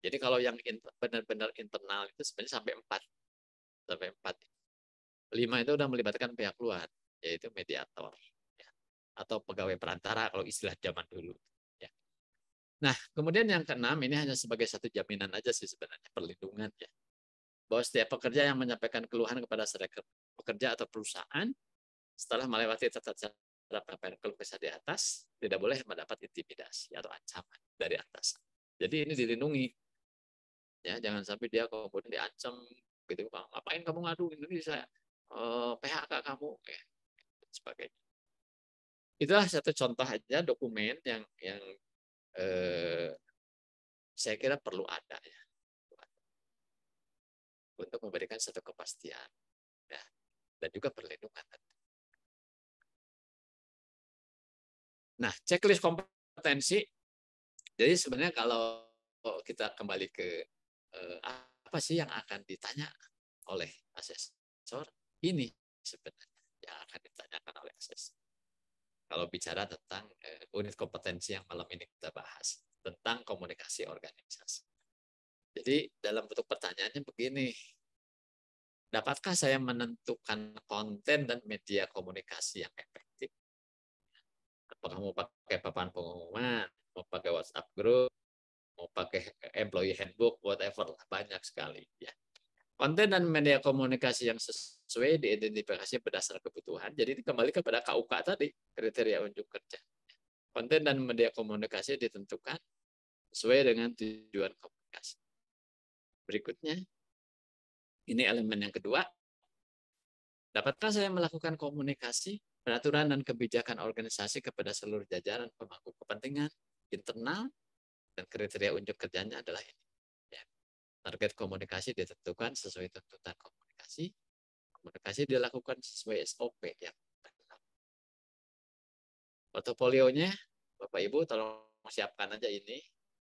Jadi kalau yang benar-benar internal itu sebenarnya sampai 4. Sampai 4. 5 itu udah melibatkan pihak luar, yaitu mediator ya, atau pegawai perantara kalau istilah zaman dulu. Ya. Nah, kemudian yang keenam ini hanya sebagai satu jaminan aja sih sebenarnya, perlindungan ya. Bahwa setiap pekerja yang menyampaikan keluhan kepada serikat pekerja atau perusahaan setelah melewati tata cara penyampaian keluh kesah di atas, tidak boleh mendapat intimidasi atau ancaman dari atasan. Jadi ini dilindungi. Ya, jangan sampai dia kemudian diancam gitu, ngapain kamu ngadu ini, saya PHK kamu ya, dan sebagainya. Itulah satu contoh aja dokumen yang saya kira perlu ada ya, untuk memberikan satu kepastian ya, dan juga perlindungan. Nah, checklist kompetensi. Jadi sebenarnya kalau kita kembali ke apa sih yang akan ditanya oleh asesor, ini sebenarnya yang akan ditanyakan oleh asesor. Kalau bicara tentang unit kompetensi yang malam ini kita bahas, tentang komunikasi organisasi. Jadi dalam bentuk pertanyaannya begini, dapatkah saya menentukan konten dan media komunikasi yang efektif? Apakah mau pakai papan pengumuman, mau pakai WhatsApp group, mau pakai employee handbook, whatever, banyak sekali ya. Konten dan media komunikasi yang sesuai diidentifikasi berdasar kebutuhan. Jadi kembali kepada KUK tadi, kriteria unjuk kerja. Konten dan media komunikasi ditentukan sesuai dengan tujuan komunikasi. Berikutnya, ini elemen yang kedua. Dapatkah saya melakukan komunikasi, peraturan dan kebijakan organisasi kepada seluruh jajaran pemangku kepentingan internal, dan kriteria unjuk kerjanya adalah ini. Ya. Target komunikasi ditentukan sesuai tuntutan komunikasi. Komunikasi dilakukan sesuai SOP. Ya. Portofolionya, Bapak Ibu tolong siapkan aja ini.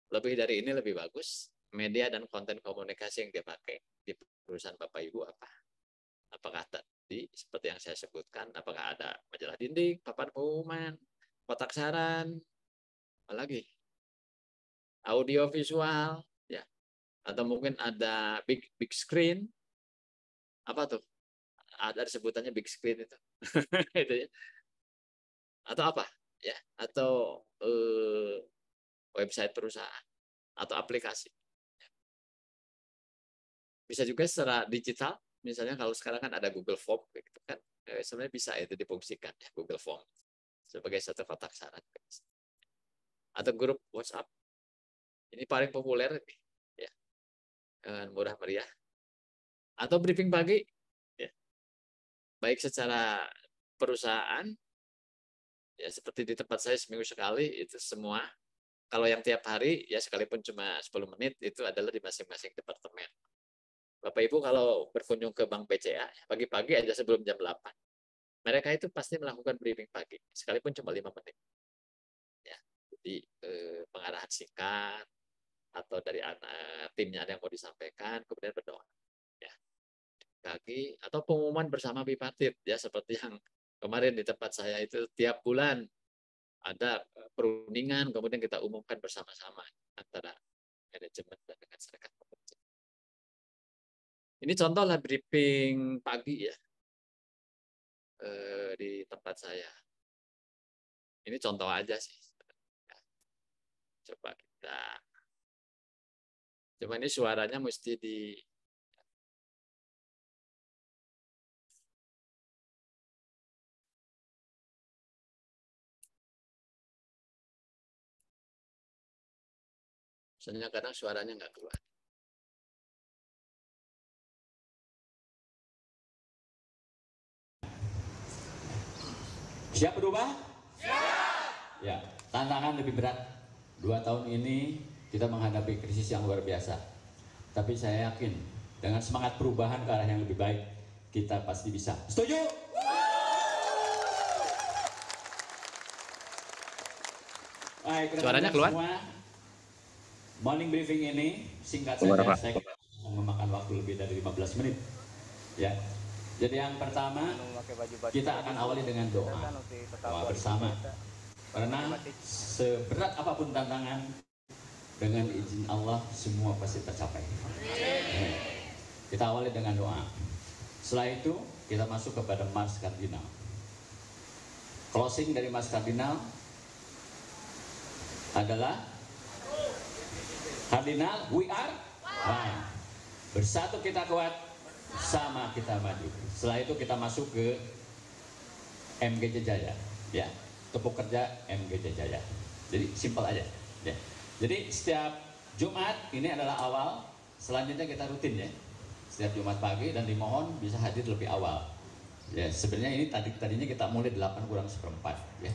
Lebih dari ini lebih bagus. Media dan konten komunikasi yang dipakai di perusahaan Bapak Ibu apa? Apakah tadi seperti yang saya sebutkan, apakah ada majalah dinding, papan pengumuman, kotak saran, apalagi audio visual, ya, atau mungkin ada big screen, apa tuh? Ada sebutannya big screen itu, itu ya. Atau apa? Ya, atau website perusahaan atau aplikasi. Bisa juga secara digital. Misalnya kalau sekarang kan ada Google Form, gitu kan, sebenarnya bisa itu difungsikan ya, Google Form sebagai satu kotak saran. Atau grup WhatsApp, ini paling populer ya, murah meriah. Atau briefing pagi, ya, baik secara perusahaan, ya seperti di tempat saya seminggu sekali itu semua. Kalau yang tiap hari ya sekalipun cuma 10 menit itu adalah di masing-masing departemen. Bapak Ibu kalau berkunjung ke Bank BCA pagi-pagi aja sebelum jam 8, mereka itu pasti melakukan briefing pagi, sekalipun cuma 5 menit. Ya, jadi pengarahan singkat atau dari anak timnya ada yang mau disampaikan, kemudian berdoa. Ya, pagi atau pengumuman bersama bipartit ya, seperti yang kemarin di tempat saya itu tiap bulan ada perundingan, kemudian kita umumkan bersama-sama antara manajemen dan dengan serikat pekerja. Ini contoh lah briefing pagi ya di tempat saya. Ini contoh aja sih. Coba kita. Cuma ini suaranya mesti di. Soalnya kadang suaranya nggak keluar. Siap berubah? Siap. Ya, tantangan lebih berat. 2 tahun ini kita menghadapi krisis yang luar biasa. Tapi saya yakin dengan semangat perubahan ke arah yang lebih baik, kita pasti bisa. Setuju? Baik, suaranya keluar. Semua, morning briefing ini singkat saja, saya memakan waktu lebih dari 15 menit. Ya. Jadi yang pertama, kita akan awali dengan doa bersama. Karena seberat apapun tantangan, dengan izin Allah semua pasti tercapai. Kita awali dengan doa. Setelah itu kita masuk kepada Mars Kardinal. Closing dari Mars Kardinal adalah Kardinal, we are one. Bersatu kita kuat, sama kita maju. Setelah itu kita masuk ke MGJ Jaya, ya. Tepuk kerja MGJ Jaya. Jadi simpel aja, ya. Jadi setiap Jumat ini adalah awal. Selanjutnya kita rutin, ya. Setiap Jumat pagi, dan dimohon bisa hadir lebih awal. Ya, sebenarnya ini tadinya kita mulai 8 kurang 1/4, ya.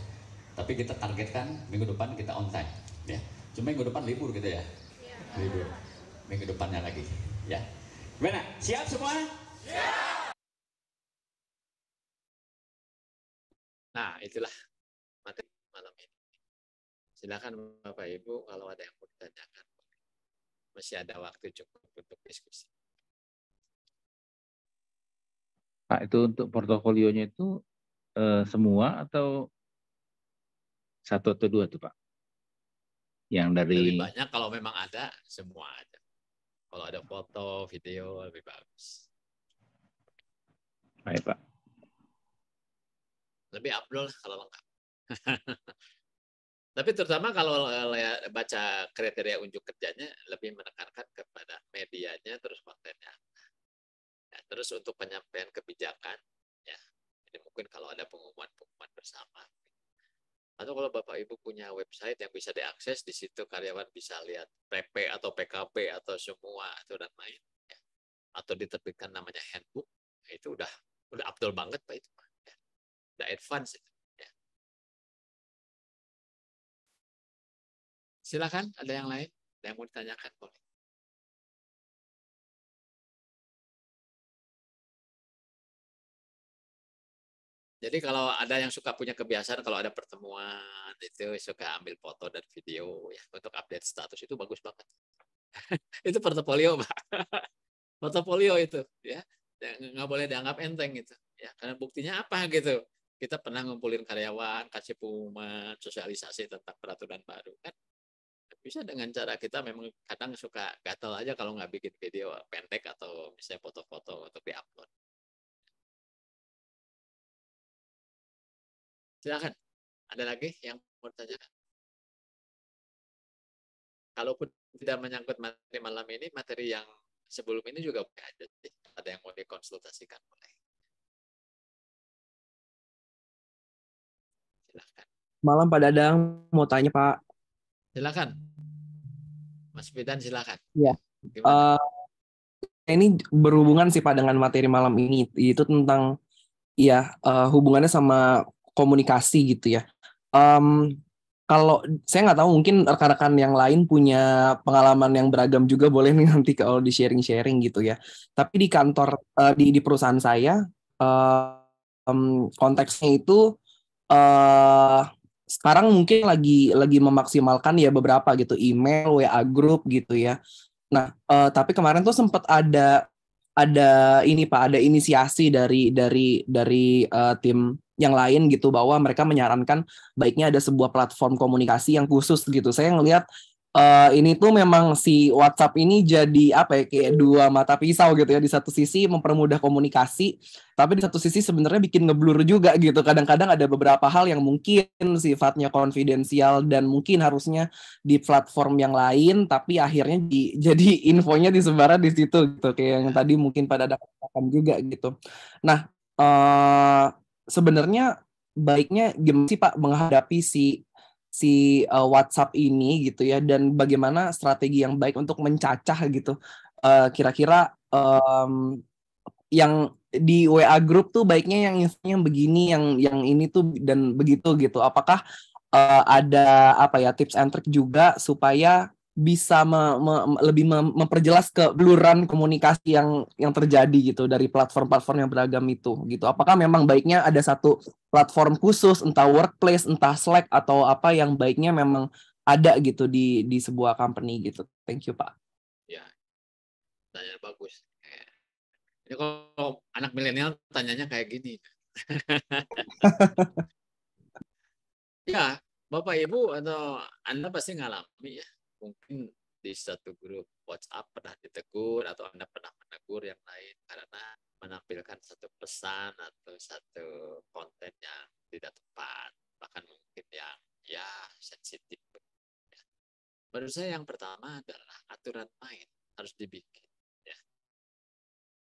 Tapi kita targetkan minggu depan kita on time, ya. Cuma minggu depan libur gitu ya. Libur. Minggu depannya lagi, ya. Gimana? Siap semua? Siap. Nah, itulah materi malam ini. Silakan Bapak Ibu kalau ada yang mau ditanyakan. Masih ada waktu cukup untuk diskusi. Pak, itu untuk portofolionya itu semua atau 1 atau 2 tuh Pak? Yang dari... Lebih banyak kalau memang ada, semua ada. Kalau ada foto, video, lebih bagus. Baik Pak. Lebih upload kalau lengkap. Tapi terutama kalau baca kriteria unjuk kerjanya, lebih menekankan kepada medianya, terus kontennya. Ya, terus untuk penyampaian kebijakan, ya, ini mungkin kalau ada pengumuman bersama. Atau kalau Bapak Ibu punya website yang bisa diakses, di situ karyawan bisa lihat PP atau PKP atau semua atau dan lain, ya. Atau diterbitkan namanya handbook, itu udah update banget Pak itu, ya. Udah advance itu. Silakan, ada yang lain? Ada yang mau ditanyakan? Boleh. Jadi kalau ada yang suka punya kebiasaan, kalau ada pertemuan, itu suka ambil foto dan video ya untuk update status, itu bagus banget. Itu portofolio, Pak. Portofolio itu, ya. Nggak boleh dianggap enteng gitu. Ya, karena buktinya apa gitu. Kita pernah ngumpulin karyawan, kasih pengumuman, sosialisasi tentang peraturan baru kan. Bisa dengan cara kita memang kadang suka gatel aja kalau nggak bikin video pendek atau misalnya foto-foto untuk diupload. Silakan. Ada lagi yang mau ditanyakan? Kalaupun tidak menyangkut materi malam ini, materi yang sebelum ini juga ada. Ada yang mau dikonsultasikan boleh. Silakan. Malam Pak Dadang, mau tanya Pak. Silakan. Mas Fidan silakan. Ya. Ini berhubungan sih Pak dengan materi malam ini, itu tentang ya hubungannya sama komunikasi gitu ya. Kalau saya nggak tahu, mungkin rekan-rekan yang lain punya pengalaman yang beragam juga, boleh nih nanti kalau di sharing-sharing gitu ya. Tapi di kantor di perusahaan saya konteksnya itu sekarang mungkin lagi memaksimalkan ya beberapa gitu, email, WA group gitu ya. Nah, tapi kemarin tuh sempat ada ini Pak, ada inisiasi dari tim yang lain gitu, bahwa mereka menyarankan baiknya ada sebuah platform komunikasi yang khusus gitu. Saya ngelihat ini tuh memang si WhatsApp ini jadi apa ya, kayak dua mata pisau gitu ya. Di satu sisi mempermudah komunikasi, tapi di satu sisi sebenarnya bikin ngeblur juga gitu. Kadang-kadang ada beberapa hal yang mungkin sifatnya konfidensial dan mungkin harusnya di platform yang lain, tapi akhirnya jadi infonya disebar di situ gitu, kayak yang tadi mungkin pada katakan juga gitu. Nah, sebenarnya baiknya gimana sih Pak menghadapi si WhatsApp ini gitu ya, dan bagaimana strategi yang baik untuk mencacah gitu, kira-kira yang di WA group tuh baiknya yang infonya begini, yang ini tuh dan begitu gitu. Apakah ada apa ya tips and trick juga supaya bisa lebih memperjelas kebeluran komunikasi yang terjadi gitu dari platform-platform yang beragam itu gitu. Apakah memang baiknya ada satu platform khusus, entah workplace, entah Slack atau apa yang baiknya memang ada gitu di sebuah company gitu. Thank you, Pak. Ya, tanya bagus. Ini kalau anak milenial tanyanya kayak gini. Ya, Bapak Ibu atau Anda pasti ngalami ya. Mungkin di satu grup WhatsApp pernah ditegur atau Anda pernah menegur yang lain karena menampilkan satu pesan atau satu konten yang tidak tepat, bahkan mungkin yang ya sensitif. Menurut saya yang pertama adalah aturan main harus dibikin. Ya.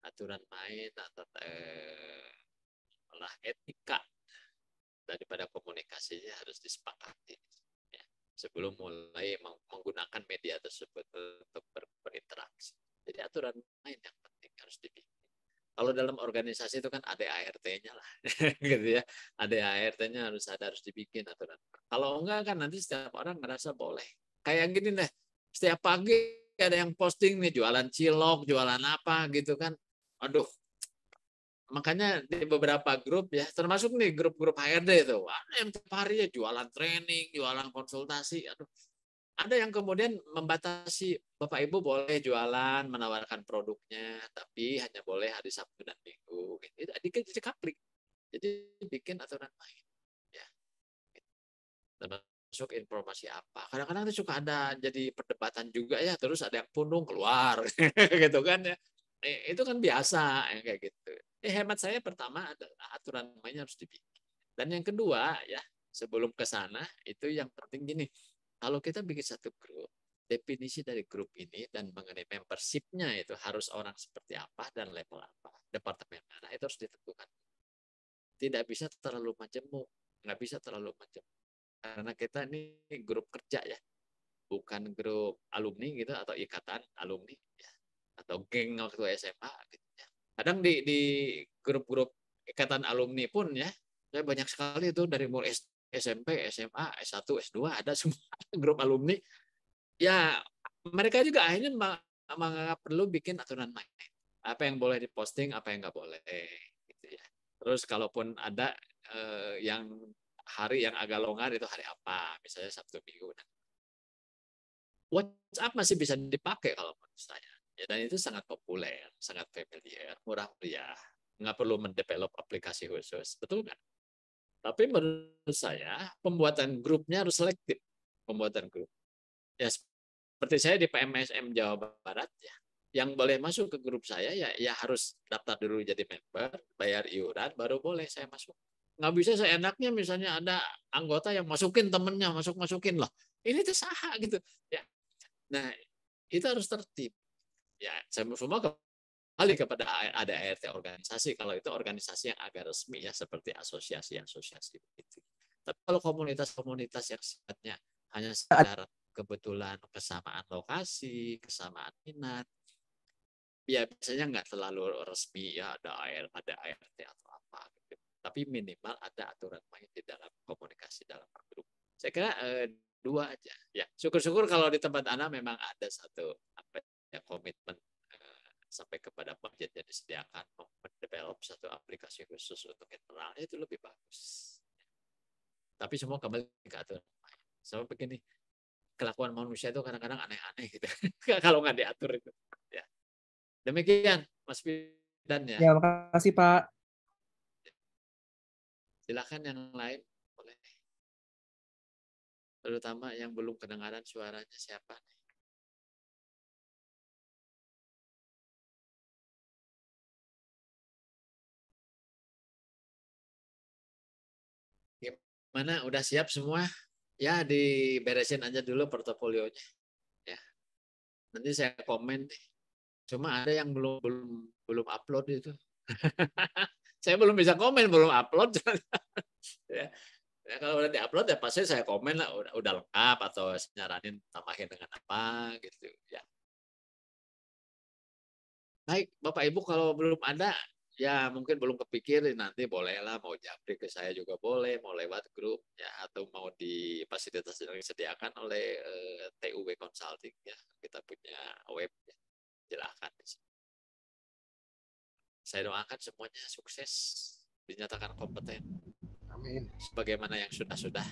Aturan main atau etika daripada komunikasinya harus disepakati ya, sebelum mulai menggunakan media tersebut untuk berinteraksi. Jadi aturan main yang penting harus dibikin. Kalau dalam organisasi itu kan ada ART-nya lah, gitu ya. Ada ART-nya harus dibikin aturan. Kalau enggak kan nanti setiap orang ngerasa boleh. Kayak gini deh, setiap pagi ada yang posting nih jualan cilok, jualan apa gitu kan. Aduh, makanya di beberapa grup ya, termasuk nih grup-grup HRD itu, ada yang tiap hari ya jualan training, jualan konsultasi. Aduh, ada yang kemudian membatasi, Bapak Ibu boleh jualan, menawarkan produknya, tapi hanya boleh hari Sabtu dan Minggu. Jadi kaplik. Jadi bikin aturan main. Ya. Termasuk informasi apa. Kadang-kadang itu suka ada jadi perdebatan juga ya, terus ada yang pundung keluar, gitu kan ya. Itu kan biasa yang kayak gitu. Hemat saya pertama adalah aturan mainnya harus dibikin. Dan yang kedua ya, sebelum ke sana itu yang penting gini. Kalau kita bikin satu grup, definisi dari grup ini dan mengenai membership-nya itu harus orang seperti apa dan level apa, departemen mana itu harus ditentukan. Tidak bisa terlalu majemuk, nggak bisa terlalu majemuk. Karena kita ini grup kerja ya, bukan grup alumni gitu atau ikatan alumni ya, atau geng waktu SMA gitu ya. Kadang di grup-grup ikatan alumni pun ya, saya banyak sekali itu dari mulai SMP, SMA, S1, S2 ada semua grup alumni. Ya, mereka juga akhirnya menganggap perlu bikin aturan main. Apa yang boleh diposting, apa yang nggak boleh gitu ya. Terus kalaupun ada yang hari yang agak longgar itu hari apa, misalnya Sabtu Minggu. WhatsApp masih bisa dipakai kalau menurut saya. Ya, dan itu sangat populer, sangat familiar, murah meriah, nggak perlu mendevelop aplikasi khusus, betul nggak? Tapi menurut saya pembuatan grupnya harus selektif, pembuatan grup. Ya seperti saya di PMSM Jawa Barat ya, yang boleh masuk ke grup saya ya harus daftar dulu jadi member, bayar iuran, baru boleh saya masuk. Nggak bisa seenaknya misalnya ada anggota yang masukin temennya, masukin loh. Ini tuh sah gitu ya. Nah itu harus tertib. Ya, semua kembali kepada ada ART organisasi. Kalau itu organisasi yang agak resmi ya, seperti asosiasi begitu. Tapi kalau komunitas-komunitas yang sifatnya hanya sekedar kebetulan kesamaan lokasi, kesamaan minat, ya biasanya nggak terlalu resmi ya ada ART atau apa. Gitu. Tapi minimal ada aturan main di dalam komunikasi dalam grup. Saya kira dua aja. Ya, syukur-syukur kalau di tempat Anda memang ada satu komitmen sampai kepada budget yang disediakan mendevelop satu aplikasi khusus untuk internal itu lebih bagus. Tapi semua kembali ke aturan. Sama begini, kelakuan manusia itu kadang-kadang aneh-aneh gitu. Kalau nggak diatur itu. Ya. Demikian, Mas Fidan ya. Ya, makasih Pak. Silakan yang lain boleh. Terutama yang belum kedengaran suaranya siapa nih? Gimana? Udah siap semua? Ya, diberesin aja dulu portofolionya. Ya. Nanti saya komen nih. Cuma ada yang belum upload itu. Saya belum bisa komen, belum upload. Ya. Ya, kalau udah diupload ya pasti saya komen lah udah lengkap atau nyaranin tambahin dengan apa gitu ya. Baik, Bapak Ibu kalau belum ada, ya mungkin belum kepikirin, nanti bolehlah mau japri ke saya juga boleh, mau lewat grup ya, atau mau di fasilitas yang disediakan oleh TUW Consulting ya, kita punya web ya. Silahkan. Saya doakan semuanya sukses, dinyatakan kompeten. Amin. Sebagaimana yang sudah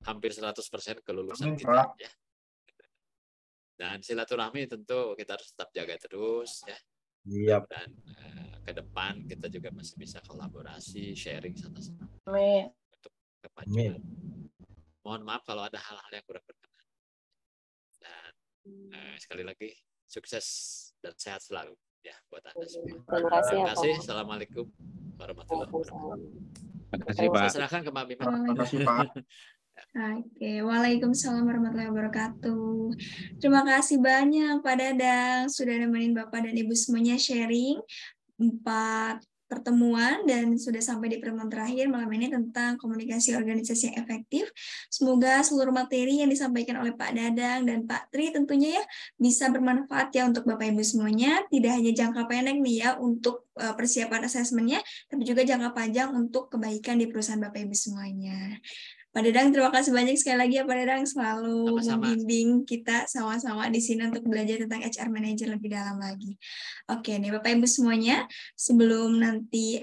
hampir 100% kelulusan Amin, kita Pak. ya. Dan silaturahmi tentu kita harus tetap jaga terus ya. Iya. Dan ke depan kita juga masih bisa kolaborasi, sharing sama-sama Amin. untuk kemajuan. Mohon maaf kalau ada hal-hal yang kurang berkenan. Dan sekali lagi sukses dan sehat selalu ya buat Anda semua. Terima kasih. Assalamualaikum warahmatullahi wabarakatuh. Terima kasih, Pak. Saya serahkan ke Mbak Bima. Terima kasih, Pak. Oke, waalaikumsalam warahmatullahi wabarakatuh. Terima kasih banyak Pak Dadang sudah nemenin Bapak dan Ibu semuanya sharing 4 pertemuan dan sudah sampai di pertemuan terakhir malam ini tentang komunikasi organisasi yang efektif. Semoga seluruh materi yang disampaikan oleh Pak Dadang dan Pak Tri tentunya ya bisa bermanfaat ya untuk Bapak Ibu semuanya. Tidak hanya jangka pendek nih ya untuk persiapan asesmennya, tapi juga jangka panjang untuk kebaikan di perusahaan Bapak Ibu semuanya. Pak Dadang, terima kasih banyak sekali lagi ya Pak Dadang selalu membimbing kita sama-sama di sini untuk belajar tentang HR Manager lebih dalam lagi. Oke nih Bapak Ibu semuanya, sebelum nanti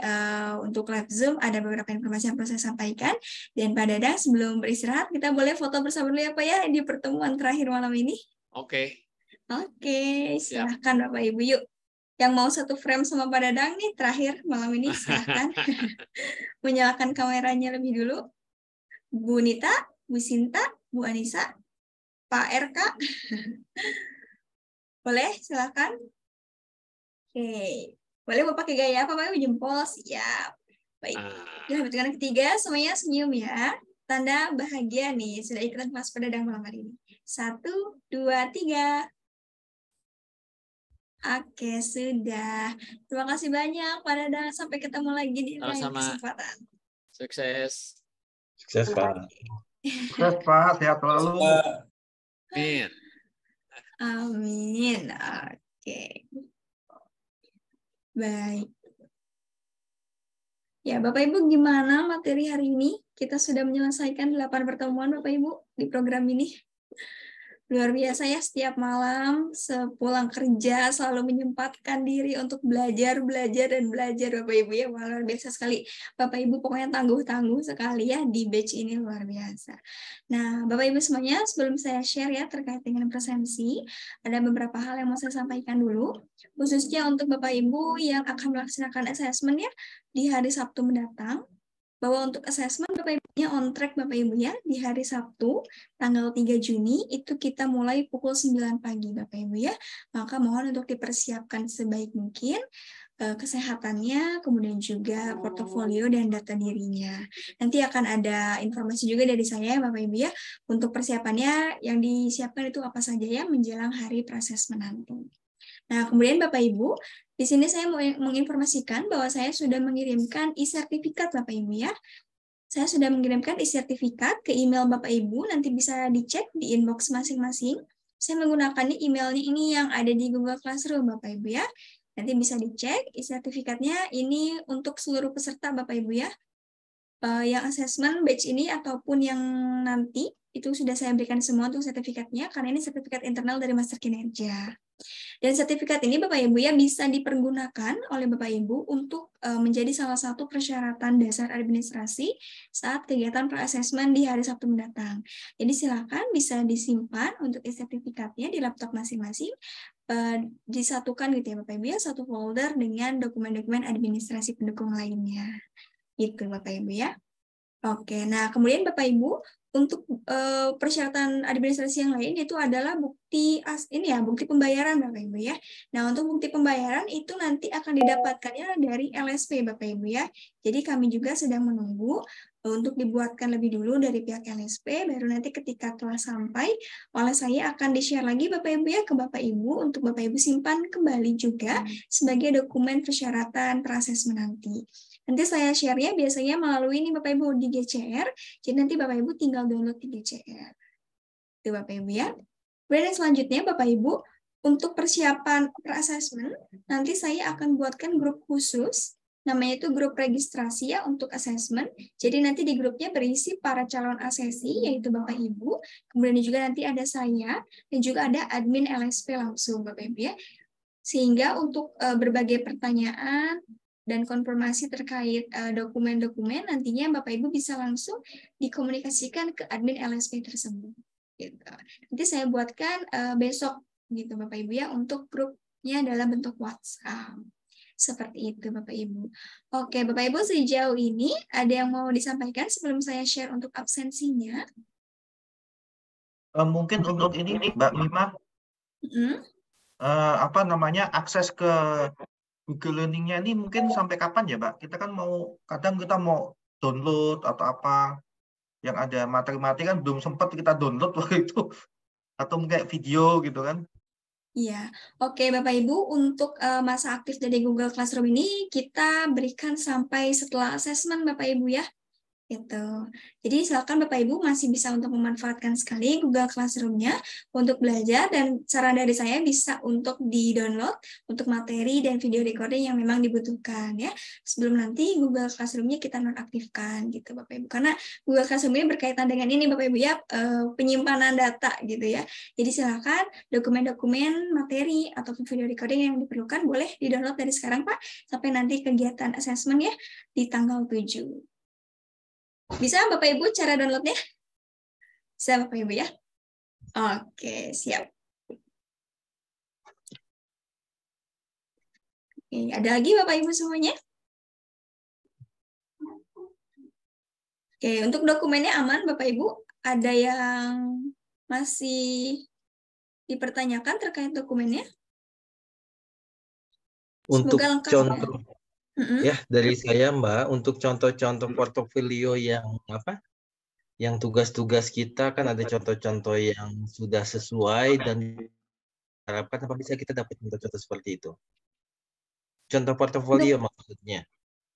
untuk live Zoom ada beberapa informasi yang perlu saya sampaikan. Dan Pak Dadang sebelum beristirahat kita boleh foto bersama dulu ya Pak ya di pertemuan terakhir malam ini. Oke, silahkan Bapak Ibu yuk. Yang mau satu frame sama Pak Dadang nih terakhir malam ini silahkan menyalakan kameranya lebih dulu. Bu Nita, Bu Sinta, Bu Anissa, Pak RK. Boleh, silakan. Oke. Boleh mau pakai gaya apa, Pak? Jempol, siap. Baik. Dan pertanyaan ketiga, semuanya senyum ya. Tanda bahagia nih, sudah ikutan kelas Pak Dadang malam hari ini. 1, 2, 3. Oke, sudah. Terima kasih banyak, Pak Dadang. Sampai ketemu lagi di lain kesempatan. Sukses. Sukses, Pak. Sukses, Pak. Sehat selalu. Amin. Amin. Oke. Baik. Ya, Bapak Ibu gimana materi hari ini? Kita sudah menyelesaikan 8 pertemuan Bapak Ibu di program ini. Luar biasa ya, setiap malam sepulang kerja selalu menyempatkan diri untuk belajar dan belajar Bapak Ibu ya. Wah, luar biasa sekali. Bapak Ibu pokoknya tangguh sekali ya di batch ini, luar biasa. Nah, Bapak Ibu semuanya, sebelum saya share ya terkait dengan presensi, ada beberapa hal yang mau saya sampaikan dulu, khususnya untuk Bapak Ibu yang akan melaksanakan assessment ya di hari Sabtu mendatang. Bahwa untuk asesmen Bapak Ibunya on track Bapak Ibu ya, di hari Sabtu tanggal 3 Juni itu kita mulai pukul 9 pagi Bapak Ibu ya. Maka mohon untuk dipersiapkan sebaik mungkin kesehatannya, kemudian juga portofolio dan data dirinya. Nanti akan ada informasi juga dari saya Bapak Ibu ya, untuk persiapannya yang disiapkan itu apa saja ya menjelang hari prasesmen nanti. Nah, kemudian Bapak Ibu, di sini saya mau menginformasikan bahwa saya sudah mengirimkan e-sertifikat Bapak Ibu ya. Saya sudah mengirimkan e-sertifikat ke email Bapak Ibu, nanti bisa dicek di inbox masing-masing. Saya menggunakan emailnya ini yang ada di Google Classroom Bapak Ibu ya. Nanti bisa dicek e-sertifikatnya ini untuk seluruh peserta Bapak Ibu ya. Yang assessment batch ini ataupun yang nanti itu sudah saya berikan semua untuk sertifikatnya karena ini sertifikat internal dari Master Kinerja. Dan sertifikat ini Bapak Ibu ya bisa dipergunakan oleh Bapak Ibu untuk menjadi salah satu persyaratan dasar administrasi saat kegiatan pre-assessment di hari Sabtu mendatang. Jadi silakan bisa disimpan untuk sertifikatnya di laptop masing-masing, disatukan gitu ya Bapak Ibu ya, satu folder dengan dokumen-dokumen administrasi pendukung lainnya. Gitu Bapak Ibu ya. Oke, nah kemudian Bapak Ibu untuk persyaratan administrasi yang lain itu adalah bukti bukti pembayaran Bapak Ibu ya. Nah, untuk bukti pembayaran itu nanti akan didapatkannya dari LSP Bapak Ibu ya. Jadi kami juga sedang menunggu untuk dibuatkan lebih dulu dari pihak LSP, baru nanti ketika telah sampai oleh saya akan di-share lagi Bapak Ibu ya ke Bapak Ibu untuk Bapak Ibu simpan kembali juga sebagai dokumen persyaratan pra-assessment nanti. Nanti saya share-nya biasanya melalui ini Bapak Ibu di GCR, jadi nanti Bapak Ibu tinggal download di GCR. Itu Bapak Ibu ya. Kemudian yang selanjutnya Bapak Ibu, Untuk persiapan per-assessment, nanti saya akan buatkan grup khusus, namanya itu grup registrasi ya untuk assessment. Jadi nanti di grupnya berisi para calon asesi, yaitu Bapak Ibu, kemudian juga nanti ada saya, dan juga ada admin LSP langsung Bapak Ibu ya. Sehingga untuk berbagai pertanyaan dan konfirmasi terkait dokumen-dokumen, nantinya Bapak Ibu bisa langsung dikomunikasikan ke admin LSP tersebut. Gitu. Nanti saya buatkan besok gitu Bapak Ibu ya, untuk grupnya dalam bentuk WhatsApp. Seperti itu Bapak Ibu. Oke Bapak Ibu, sejauh ini ada yang mau disampaikan sebelum saya share untuk absensinya? Mungkin untuk ini Mbak Mima, apa namanya, akses ke Google Learning-nya ini mungkin sampai kapan ya Mbak? Kita kan kadang kita mau download atau apa, yang ada materi-materi kan belum sempat kita download waktu itu, atau kayak video gitu kan. Iya, oke Bapak Ibu, untuk masa aktif dari Google Classroom ini kita berikan sampai setelah asesmen Bapak Ibu ya. Gitu. Jadi silakan Bapak Ibu masih bisa untuk memanfaatkan sekali Google Classroom-nya untuk belajar, dan saran dari saya bisa untuk di-download untuk materi dan video recording yang memang dibutuhkan ya. Sebelum nanti Google Classroom-nya kita nonaktifkan gitu Bapak Ibu. Karena Google Classroom ini berkaitan dengan ini Bapak Ibu ya, penyimpanan data gitu ya. Jadi silakan dokumen-dokumen, materi ataupun video recording yang diperlukan boleh di-download dari sekarang Pak, sampai nanti kegiatan assessment ya di tanggal 7. Bisa Bapak Ibu cara downloadnya? Bisa Bapak Ibu ya? Oke, siap. Oke, ada lagi Bapak Ibu semuanya? Oke, untuk dokumennya aman Bapak Ibu? Ada yang masih dipertanyakan terkait dokumennya? Untuk Semoga lengkap contoh ya dari saya Mbak, untuk contoh-contoh portofolio yang yang tugas-tugas kita kan ada contoh-contoh yang sudah sesuai dan harapkan apa bisa kita dapat contoh-contoh seperti itu. Contoh portofolio maksudnya.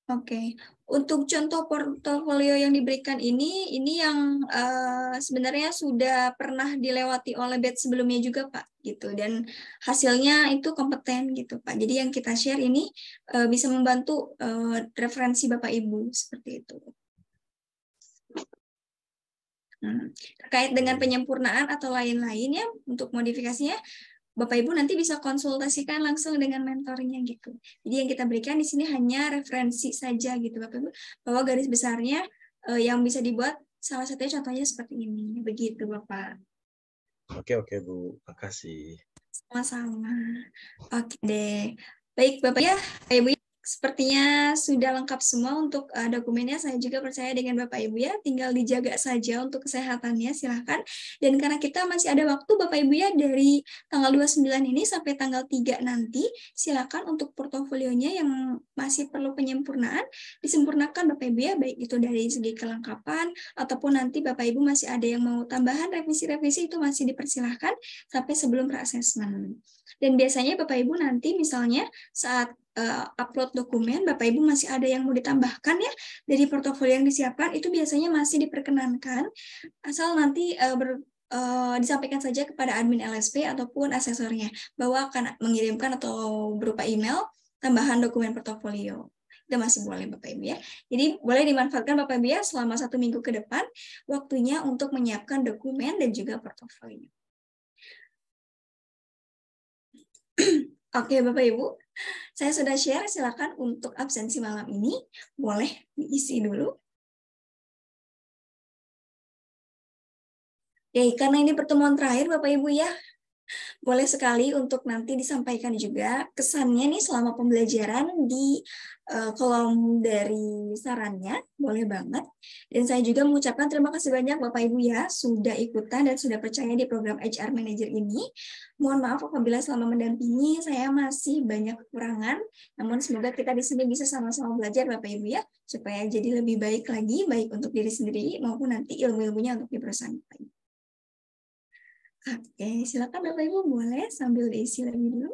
Oke, untuk contoh portofolio yang diberikan ini yang sebenarnya sudah pernah dilewati oleh batch sebelumnya juga Pak, gitu. Dan hasilnya itu kompeten gitu Pak. Jadi yang kita share ini bisa membantu referensi Bapak Ibu seperti itu. Terkait dengan penyempurnaan atau lain-lainnya untuk modifikasinya, Bapak Ibu nanti bisa konsultasikan langsung dengan mentornya gitu. Jadi yang kita berikan di sini hanya referensi saja gitu Bapak Ibu, bahwa garis besarnya yang bisa dibuat salah satunya contohnya seperti ini. Begitu Bapak. Oke Bu, makasih. Sama-sama. Oke deh. Baik Bapak ya, Ibu. Sepertinya sudah lengkap semua untuk dokumennya. Saya juga percaya dengan Bapak Ibu ya, tinggal dijaga saja untuk kesehatannya, silahkan. Dan karena kita masih ada waktu Bapak Ibu ya, dari tanggal 29 ini sampai tanggal 3 nanti, silahkan untuk portofolionya yang masih perlu penyempurnaan, disempurnakan Bapak Ibu ya, baik itu dari segi kelengkapan, ataupun nanti Bapak Ibu masih ada yang mau tambahan revisi-revisi, itu masih dipersilahkan sampai sebelum pre-assessment. Dan biasanya Bapak Ibu nanti misalnya saat upload dokumen, Bapak Ibu masih ada yang mau ditambahkan ya dari portofolio yang disiapkan, itu biasanya masih diperkenankan, asal nanti disampaikan saja kepada admin LSP ataupun asesornya bahwa akan mengirimkan atau berupa email tambahan dokumen portofolio. Itu masih boleh Bapak Ibu ya. Jadi boleh dimanfaatkan Bapak Ibu ya selama 1 minggu ke depan waktunya untuk menyiapkan dokumen dan juga portofolio. Oke Bapak Ibu, saya sudah share, silakan untuk absensi malam ini boleh diisi dulu. Oke, karena ini pertemuan terakhir Bapak Ibu ya, boleh sekali untuk nanti disampaikan juga kesannya nih selama pembelajaran di kolom dari sarannya, boleh banget. Dan saya juga mengucapkan terima kasih banyak Bapak Ibu ya, sudah ikutan dan sudah percaya di program HR Manager ini. Mohon maaf apabila selama mendampingi saya masih banyak kekurangan, namun semoga kita di sini bisa sama-sama belajar Bapak Ibu ya, supaya jadi lebih baik lagi, baik untuk diri sendiri maupun nanti ilmu-ilmunya untuk di perusahaan Bapak Ibu. Oke, silakan Bapak Ibu boleh sambil diisi lagi dulu.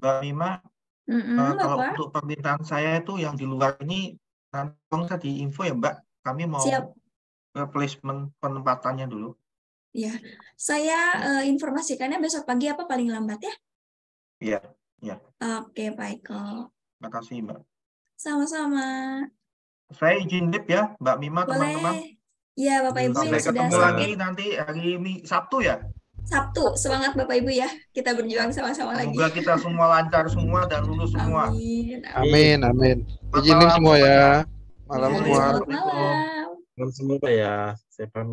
Mbak Mima, kalau Bapak. untuk permintaan saya itu yang di luar ini nanti tolong saya diinfo ya Mbak. Kami mau Siap. Replacement penempatannya dulu. Ya, saya informasikannya besok pagi apa paling lambat ya? Iya, iya. Oke, baik kok. Terima kasih Mbak. Sama-sama. Saya izin lip ya Mbak Mima, teman-teman. Boleh. Ya, Bapak Ibu yang Sampai sudah ketemu lagi sakit. nanti hari Sabtu ya. Sabtu, semangat Bapak Ibu ya. Kita berjuang sama-sama lagi. Semoga kita semua lancar semua dan lulus semua. Amin. Amin, amin. Selamat Izin lip malam semua ya. semuanya. Malam Ya, semua. selamat malam. Malam semua ya. Saya pamit.